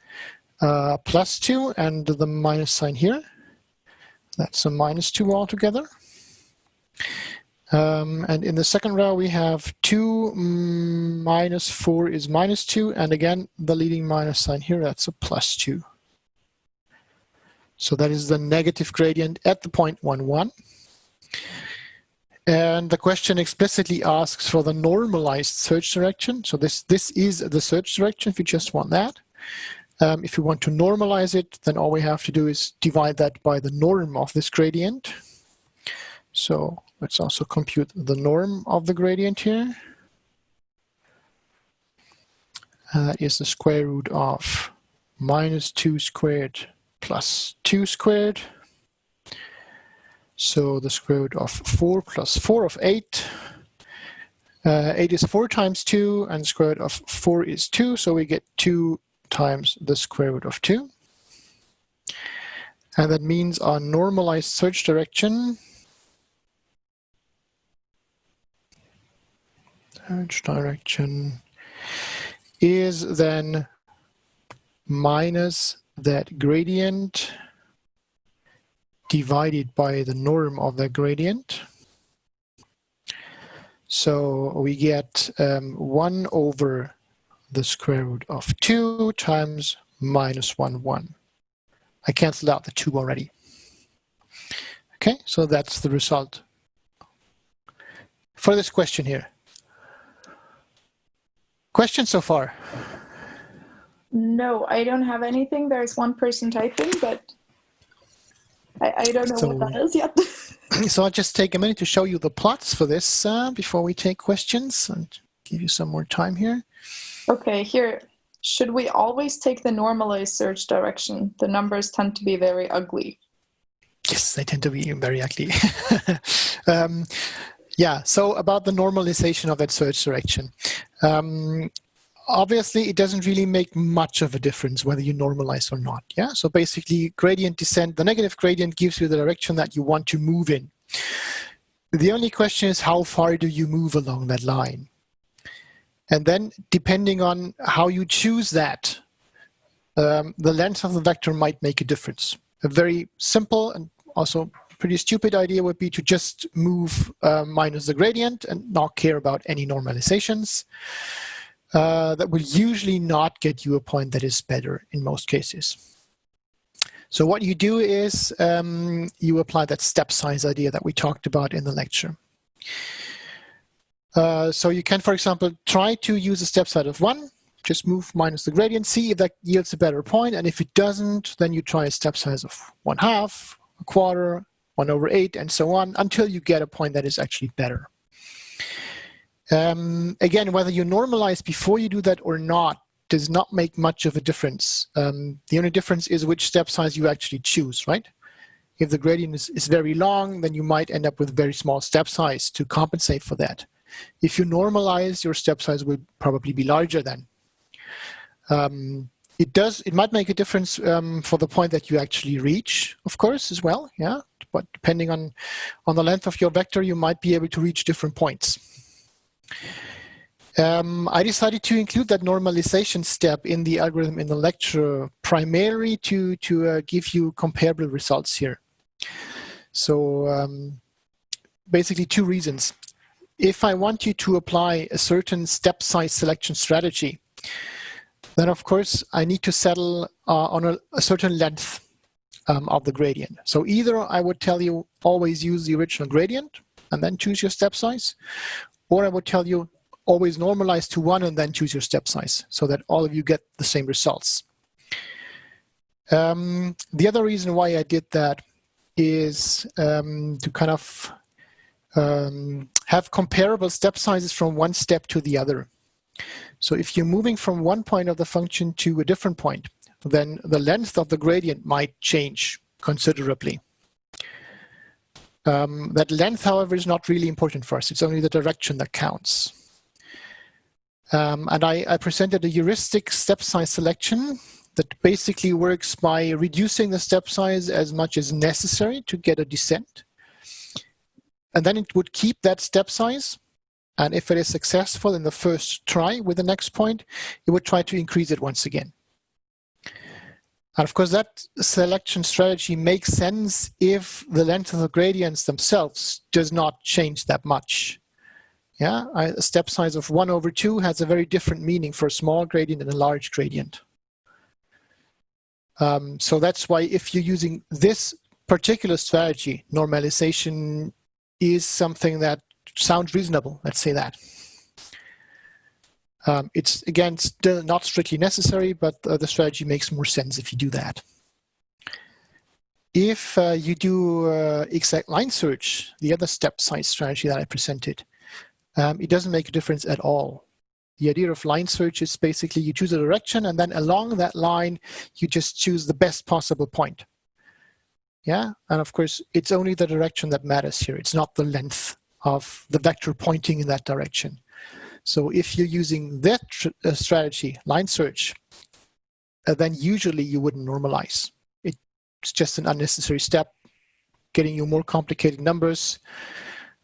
plus 2, and the minus sign here, that's a minus 2 altogether. And in the second row we have 2 minus 4 is minus 2, and again the leading minus sign here, that's a plus 2. So that is the negative gradient at the point 1, 1. And the question explicitly asks for the normalized search direction. So this is the search direction if you just want that. If you want to normalize it, then all we have to do is divide that by the norm of this gradient. So let's also compute the norm of the gradient here. That is the square root of minus 2 squared plus 2 squared. So the square root of 4 plus 4 of 8. 8 is 4 times 2, and the square root of 4 is 2, so we get 2 times the square root of 2. And that means our normalized search direction is then minus that gradient divided by the norm of the gradient. So we get 1 over the square root of 2 times minus 1, 1. I canceled out the 2 already. Okay, so that's the result for this question here. Questions so far? No, I don't have anything. There's one person typing, but I don't know what that is yet. So I'll just take a minute to show you the plots for this before we take questions and give you some more time here. Okay, here. Should we always take the normalized search direction? The numbers tend to be very ugly. Yes, they tend to be very ugly. Yeah, so about the normalization of that search direction. Obviously, it doesn't really make much of a difference whether you normalize or not. Yeah, so basically, gradient descent, the negative gradient gives you the direction that you want to move in. The only question is, how far do you move along that line? And then, depending on how you choose that, the length of the vector might make a difference. A very simple and also pretty stupid idea would be to just move minus the gradient and not care about any normalizations. That will usually not get you a point that is better in most cases. So what you do is you apply that step size idea that we talked about in the lecture. So you can, for example, try to use a step size of 1, just move minus the gradient, see if that yields a better point, and if it doesn't, then you try a step size of 1/2, 1/4, 1/8, and so on, until you get a point that is actually better. Again, whether you normalize before you do that or not does not make much of a difference. The only difference is which step size you actually choose, right? If the gradient is very long, then you might end up with very small step size to compensate for that. If you normalize, your step size will probably be larger then. It might make a difference for the point that you actually reach, of course, as well, yeah? But depending on the length of your vector, you might be able to reach different points. I decided to include that normalization step in the algorithm in the lecture primarily to give you comparable results here. So basically 2 reasons. if I want you to apply a certain step size selection strategy, then of course I need to settle on a certain length of the gradient. So either I would tell you always use the original gradient and then choose your step size, or I would tell you always normalize to 1 and then choose your step size so that all of you get the same results. The other reason why I did that is to kind of have comparable step sizes from one step to the other. So if you're moving from one point of the function to a different point, then the length of the gradient might change considerably. That length, however, is not really important for us. It's only the direction that counts. And I presented a heuristic step size selection that basically works by reducing the step size as much as necessary to get a descent. And then it would keep that step size. And if it is successful in the first try with the next point, it would try to increase it once again. And of course, that selection strategy makes sense if the length of the gradients themselves does not change that much. Yeah, a step size of 1/2 has a very different meaning for a small gradient and a large gradient. So that's why if you're using this particular strategy, normalization is something that sounds reasonable, let's say that. It's, again, still not strictly necessary, but the strategy makes more sense if you do that. If you do exact line search, the other step size strategy that I presented, it doesn't make a difference at all. The idea of line search is basically you choose a direction and then along that line, you just choose the best possible point. Yeah, and of course, it's only the direction that matters here. It's not the length of the vector pointing in that direction. So if you're using that strategy, line search, then usually you wouldn't normalize. It's just an unnecessary step, getting you more complicated numbers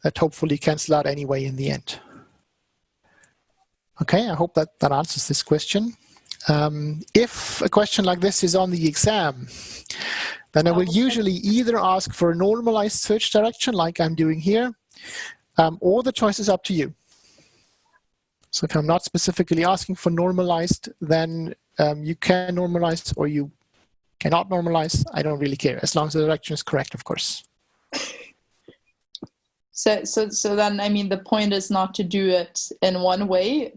that hopefully cancel out anyway in the end. Okay, I hope that answers this question. If a question like this is on the exam, then I will usually either ask for a normalized search direction like I'm doing here, or the choice is up to you. So if I'm not specifically asking for normalized, then you can normalize or you cannot normalize. I don't really care, as long as the direction is correct, of course. So then, I mean, the point is not to do it in one way.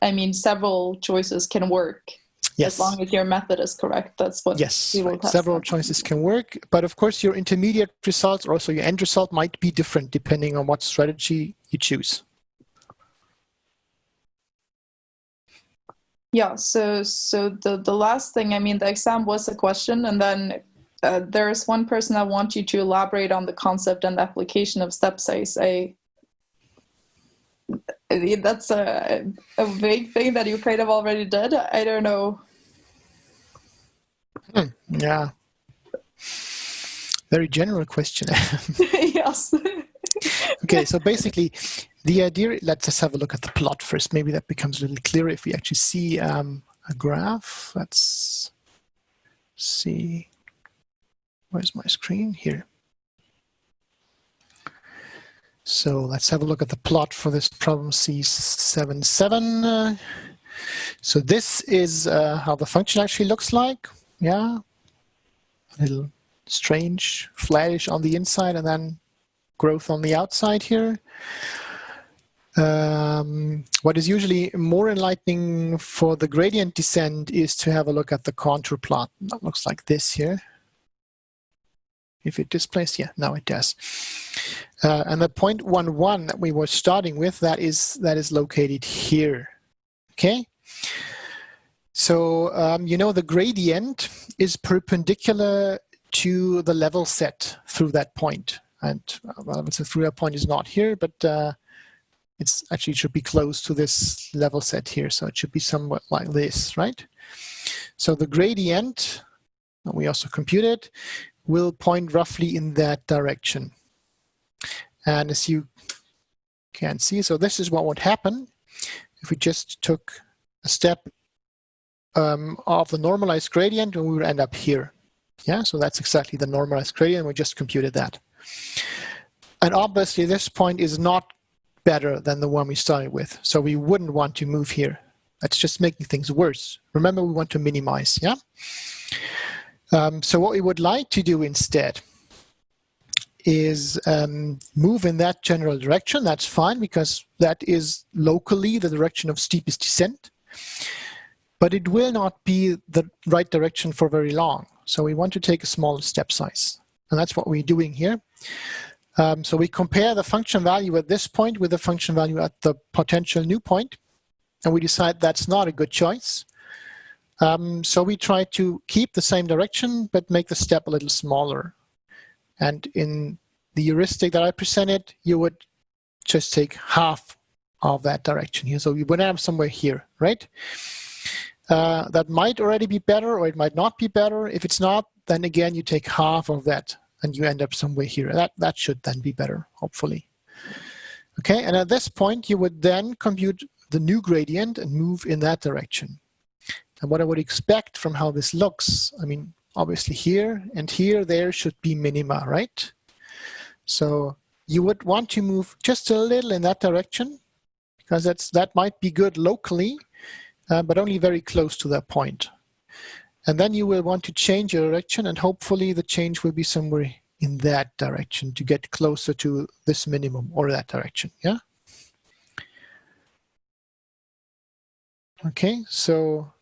I mean, several choices can work. Yes. As long as your method is correct. That's what we will test. Several choices can work, but of course your intermediate results or also your end result might be different depending on what strategy you choose. Yeah, so the last thing, I mean, the exam was a question, and then there's one person I want you to elaborate on the concept and the application of step size. That's a vague thing that you kind of already did. I don't know. Yeah. Very general question. Yes. Okay, so basically, the idea, let's just have a look at the plot first. Maybe that becomes a little clearer if we actually see a graph. Let's see. Where's my screen? Here. So let's have a look at the plot for this problem C77. So this is how the function actually looks like. Yeah. A little strange, flattish on the inside and then growth on the outside here. What is usually more enlightening for the gradient descent is to have a look at the contour plot. That looks like this here. If it displays, yeah, now it does. And the 0.11 that we were starting with, that is located here. Okay. So you know the gradient is perpendicular to the level set through that point, and well, through that point is not here, but it's actually should be close to this level set here, so it should be somewhat like this, right? So the gradient that we also computed will point roughly in that direction. And as you can see, so this is what would happen if we just took a step of the normalized gradient and we would end up here. Yeah, so that's exactly the normalized gradient. We just computed that. And obviously this point is not better than the one we started with. So we wouldn't want to move here. That's just making things worse. Remember, we want to minimize, yeah? So what we would like to do instead is move in that general direction. That's fine, because that is locally the direction of steepest descent. But it will not be the right direction for very long. So we want to take a smaller step size. And that's what we're doing here. So we compare the function value at this point with the function value at the potential new point. And we decide that's not a good choice. So we try to keep the same direction, but make the step a little smaller. And in the heuristic that I presented, you would just take half of that direction here. So you would have somewhere here, right? That might already be better, or it might not be better. If it's not, then again, you take half of that and you end up somewhere here. That should then be better, hopefully. Okay, and at this point, you would then compute the new gradient and move in that direction. And what I would expect from how this looks, I mean, obviously here and here, there should be minima, right? So you would want to move just a little in that direction, because that might be good locally, but only very close to that point. And then you will want to change your direction, and hopefully the change will be somewhere in that direction to get closer to this minimum, or that direction, yeah? Okay, so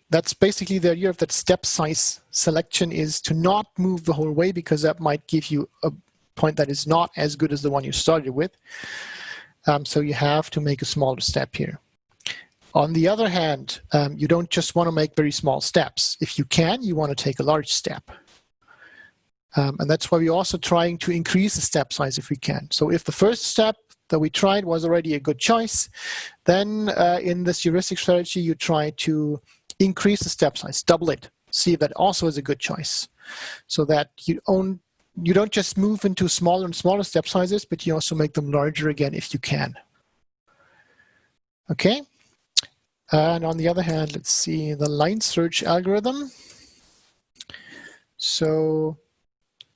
that's basically the idea of that step size selection, is to not move the whole way, because that might give you a point that is not as good as the one you started with. So you have to make a smaller step here. On the other hand, you don't just want to make very small steps. If you can, you want to take a large step. And that's why we're also trying to increase the step size if we can. So if the first step that we tried was already a good choice, then in this heuristic strategy, you try to increase the step size, double it, see if that also is a good choice. So that you don't just move into smaller and smaller step sizes, but you also make them larger again if you can. Okay. And on the other hand, let's see the line search algorithm. So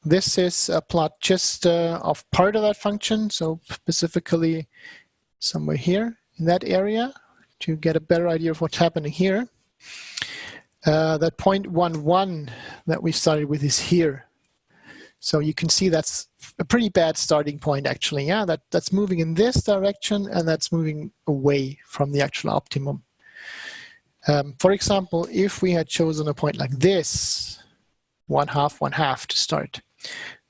this is a plot just of part of that function. So specifically somewhere here in that area to get a better idea of what's happening here. That 0.11 that we started with is here. So you can see that's a pretty bad starting point, actually. Yeah, that's moving in this direction, and that's moving away from the actual optimum. For example, if we had chosen a point like this, 1/2, 1/2 to start,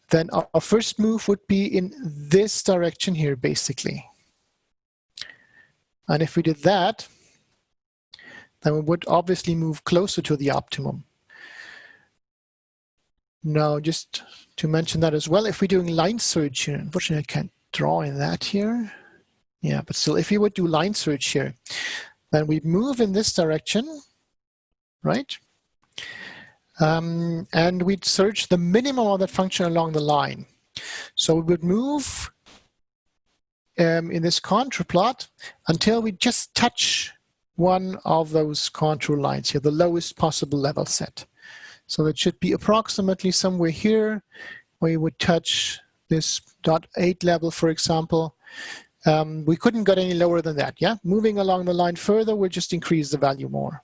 then our first move would be in this direction here, basically. And if we did that, then we would obviously move closer to the optimum. Now, just to mention that as well, if we're doing line search here, unfortunately I can't draw in that here. Yeah, but still, if we would do line search here, then we move in this direction, right? And we'd search the minimum of that function along the line. So we would move in this contour plot until we just touch one of those contour lines here, the lowest possible level set. So that should be approximately somewhere here, where you would touch this 0.8 level, for example. We couldn't get any lower than that, yeah? Moving along the line further will just increase the value more.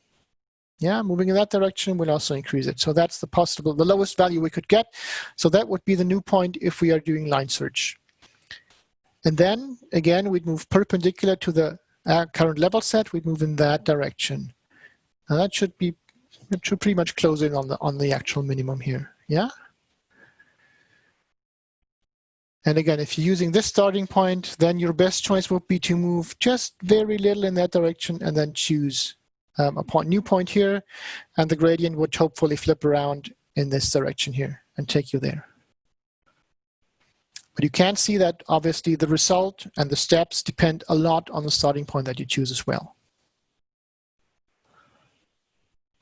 Yeah, moving in that direction will also increase it. So that's the lowest value we could get. So that would be the new point if we are doing line search. And then, again, we'd move perpendicular to the current level set. We'd move in that direction. And that should pretty much close in on the actual minimum here, yeah? And again, if you're using this starting point, then your best choice would be to move just very little in that direction and then choose a new point here, and the gradient would hopefully flip around in this direction here and take you there. But you can see that obviously the result and the steps depend a lot on the starting point that you choose as well.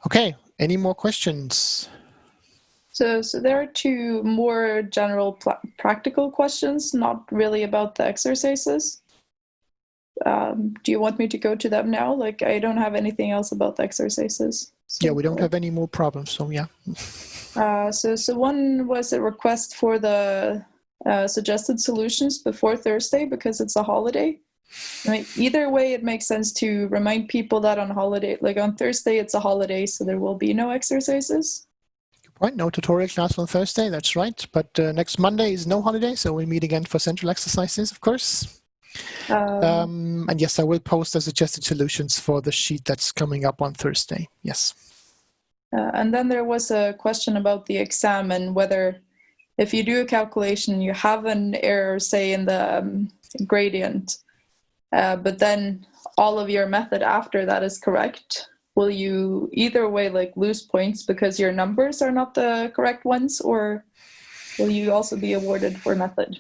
Okay, any more questions? So there are two more general practical questions, not really about the exercises. Do you want me to go to them now? Like, I don't have anything else about the exercises. So, yeah, we don't have any more problems, so yeah. So one was a request for the suggested solutions before Thursday because it's a holiday. I mean, either way, it makes sense to remind people that on holiday, like on Thursday, it's a holiday, so there will be no exercises. Right, no tutorial class on Thursday, that's right. But next Monday is no holiday, so we'll meet again for central exercises, of course. And yes, I will post the suggested solutions for the sheet that's coming up on Thursday, yes. And then there was a question about the exam and whether if you do a calculation, you have an error, say, in the gradient, but then all of your method after that is correct. Will you either way like lose points because your numbers are not the correct ones, or will you also be awarded for method?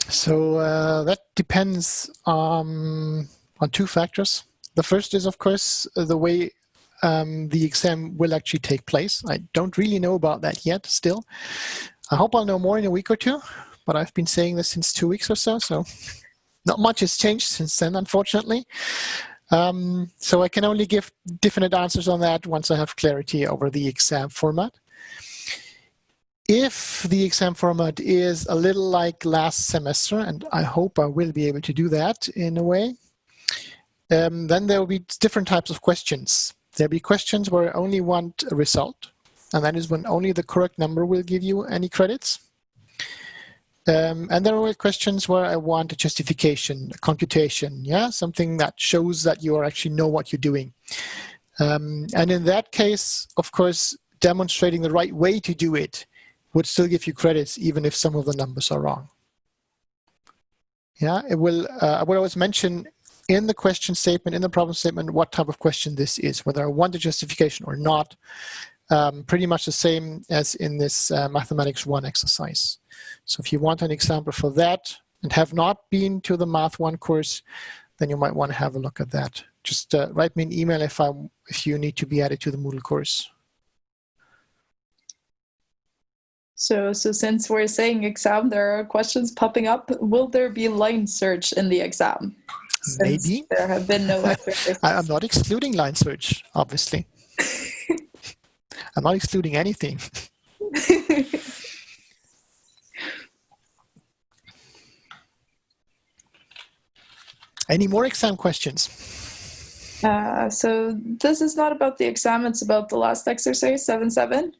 So that depends on two factors. The first is, of course, the way the exam will actually take place. I don't really know about that yet still. I hope I'll know more in a week or two, but I've been saying this since 2 weeks or so, so not much has changed since then, unfortunately. So I can only give definite answers on that once I have clarity over the exam format. If the exam format is a little like last semester, and I hope I will be able to do that in a way, then there will be different types of questions. There'll be questions where I only want a result, and that is when only the correct number will give you any credits. And there are questions where I want a justification, a computation, yeah, something that shows that you actually know what you're doing. And in that case, of course, demonstrating the right way to do it would still give you credits, even if some of the numbers are wrong. Yeah, it will. I will always mention in the question statement, in the problem statement, what type of question this is, whether I want a justification or not. Pretty much the same as in this Mathematics 1 exercise. So if you want an example for that and have not been to the Math 1 course, then you might want to have a look at that. Just write me an email if you need to be added to the Moodle course. So since we're saying exam, there are questions popping up. Will there be line search in the exam? Since maybe. There have been no exercises. I'm not excluding line search, obviously. I'm not excluding anything. Any more exam questions? So this is not about the exam, it's about the last exercise, 7.7.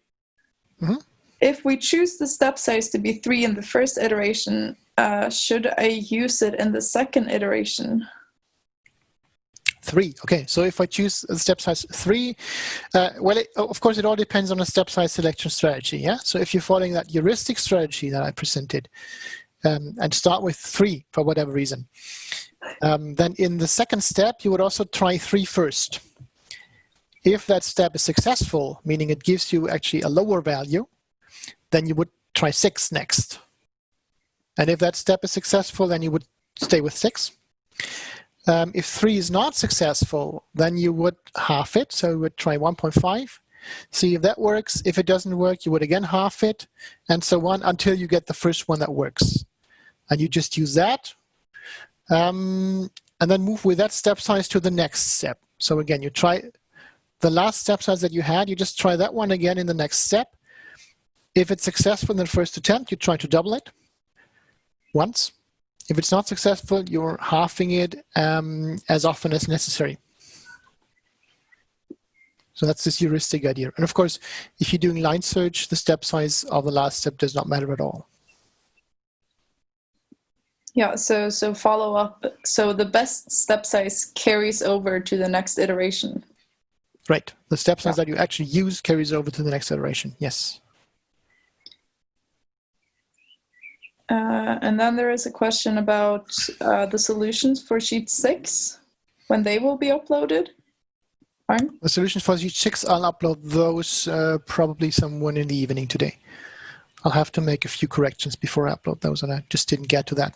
Mm-hmm. If we choose the step size to be 3 in the first iteration, should I use it in the second iteration? 3. Okay, so if I choose the step size 3, well, of course, it all depends on the step size selection strategy. Yeah. So if you're following that heuristic strategy that I presented, and start with 3 for whatever reason, then in the second step, you would also try 3 first. If that step is successful, meaning it gives you actually a lower value, then you would try 6 next. And if that step is successful, then you would stay with 6. If 3 is not successful, then you would half it. So you would try 1.5, see if that works. If it doesn't work, you would again half it, and so on until you get the first one that works. And you just use that, and then move with that step size to the next step. So again, you try the last step size that you had, you just try that one again in the next step. If it's successful in the first attempt, you try to double it once. If it's not successful, you're halving it as often as necessary. So that's this heuristic idea. And of course, if you're doing line search, the step size of the last step does not matter at all. Yeah, so follow up. So the best step size carries over to the next iteration. Right. The step size that you actually use carries over to the next iteration. Yes. And then there is a question about the solutions for sheet 6, when they will be uploaded. Arne? The solutions for sheet 6, I'll upload those probably sometime in the evening today. I'll have to make a few corrections before I upload those, and I just didn't get to that.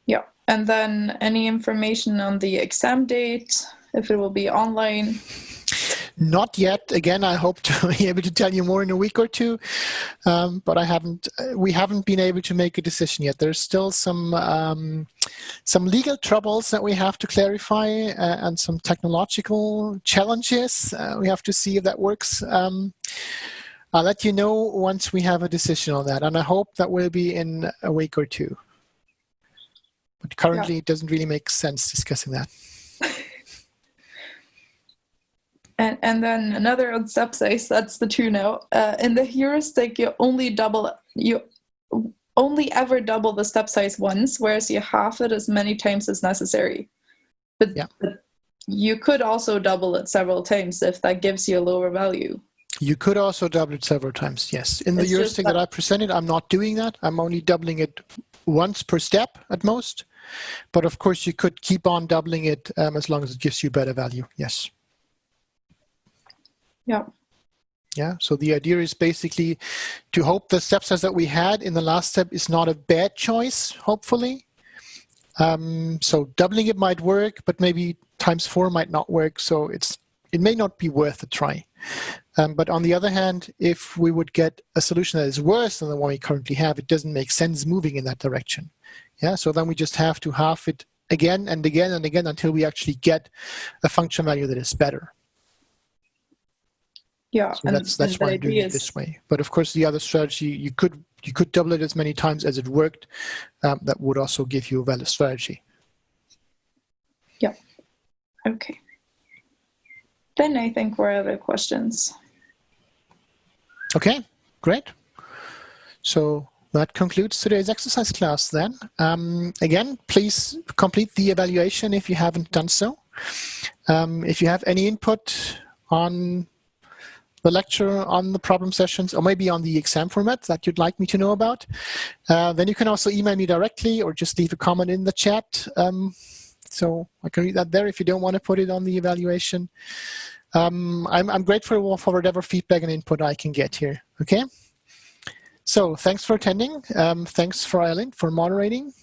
Yeah, and then any information on the exam date, if it will be online? Not yet. Again, I hope to be able to tell you more in a week or two, but we haven't been able to make a decision yet. There's still some legal troubles that we have to clarify and some technological challenges. We have to see if that works. I'll let you know once we have a decision on that, and I hope that will be in a week or two. But currently, It doesn't really make sense discussing that. And then another on step size, that's the 2 now. In the heuristic, you only ever double the step size once, whereas you half it as many times as necessary. But you could also double it several times if that gives you a lower value. You could also double it several times, yes. In the heuristic that I presented, I'm not doing that. I'm only doubling it once per step at most. But of course, you could keep on doubling it as long as it gives you better value, yes. Yeah. Yeah, so the idea is basically to hope the step size that we had in the last step is not a bad choice, hopefully. So doubling it might work, but maybe times 4 might not work. So it may not be worth a try. But on the other hand, if we would get a solution that is worse than the one we currently have, it doesn't make sense moving in that direction. Yeah, so then we just have to half it again and again and again until we actually get a function value that is better. Yeah, so that's why I'm doing it this way. But of course, the other strategy, you could double it as many times as it worked. That would also give you a valid strategy. Yeah. Okay. Then I think we're out of questions. Okay, great. So that concludes today's exercise class then. Again, please complete the evaluation if you haven't done so. If you have any input on the lecture, on the problem sessions, or maybe on the exam format that you'd like me to know about, then you can also email me directly or just leave a comment in the chat. So I can read that there if you don't want to put it on the evaluation. I'm grateful for whatever feedback and input I can get here, okay? So thanks for attending. Thanks for Eileen for moderating.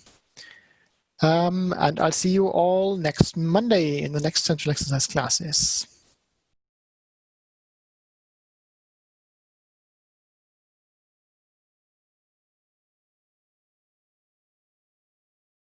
And I'll see you all next Monday in the next central exercise classes.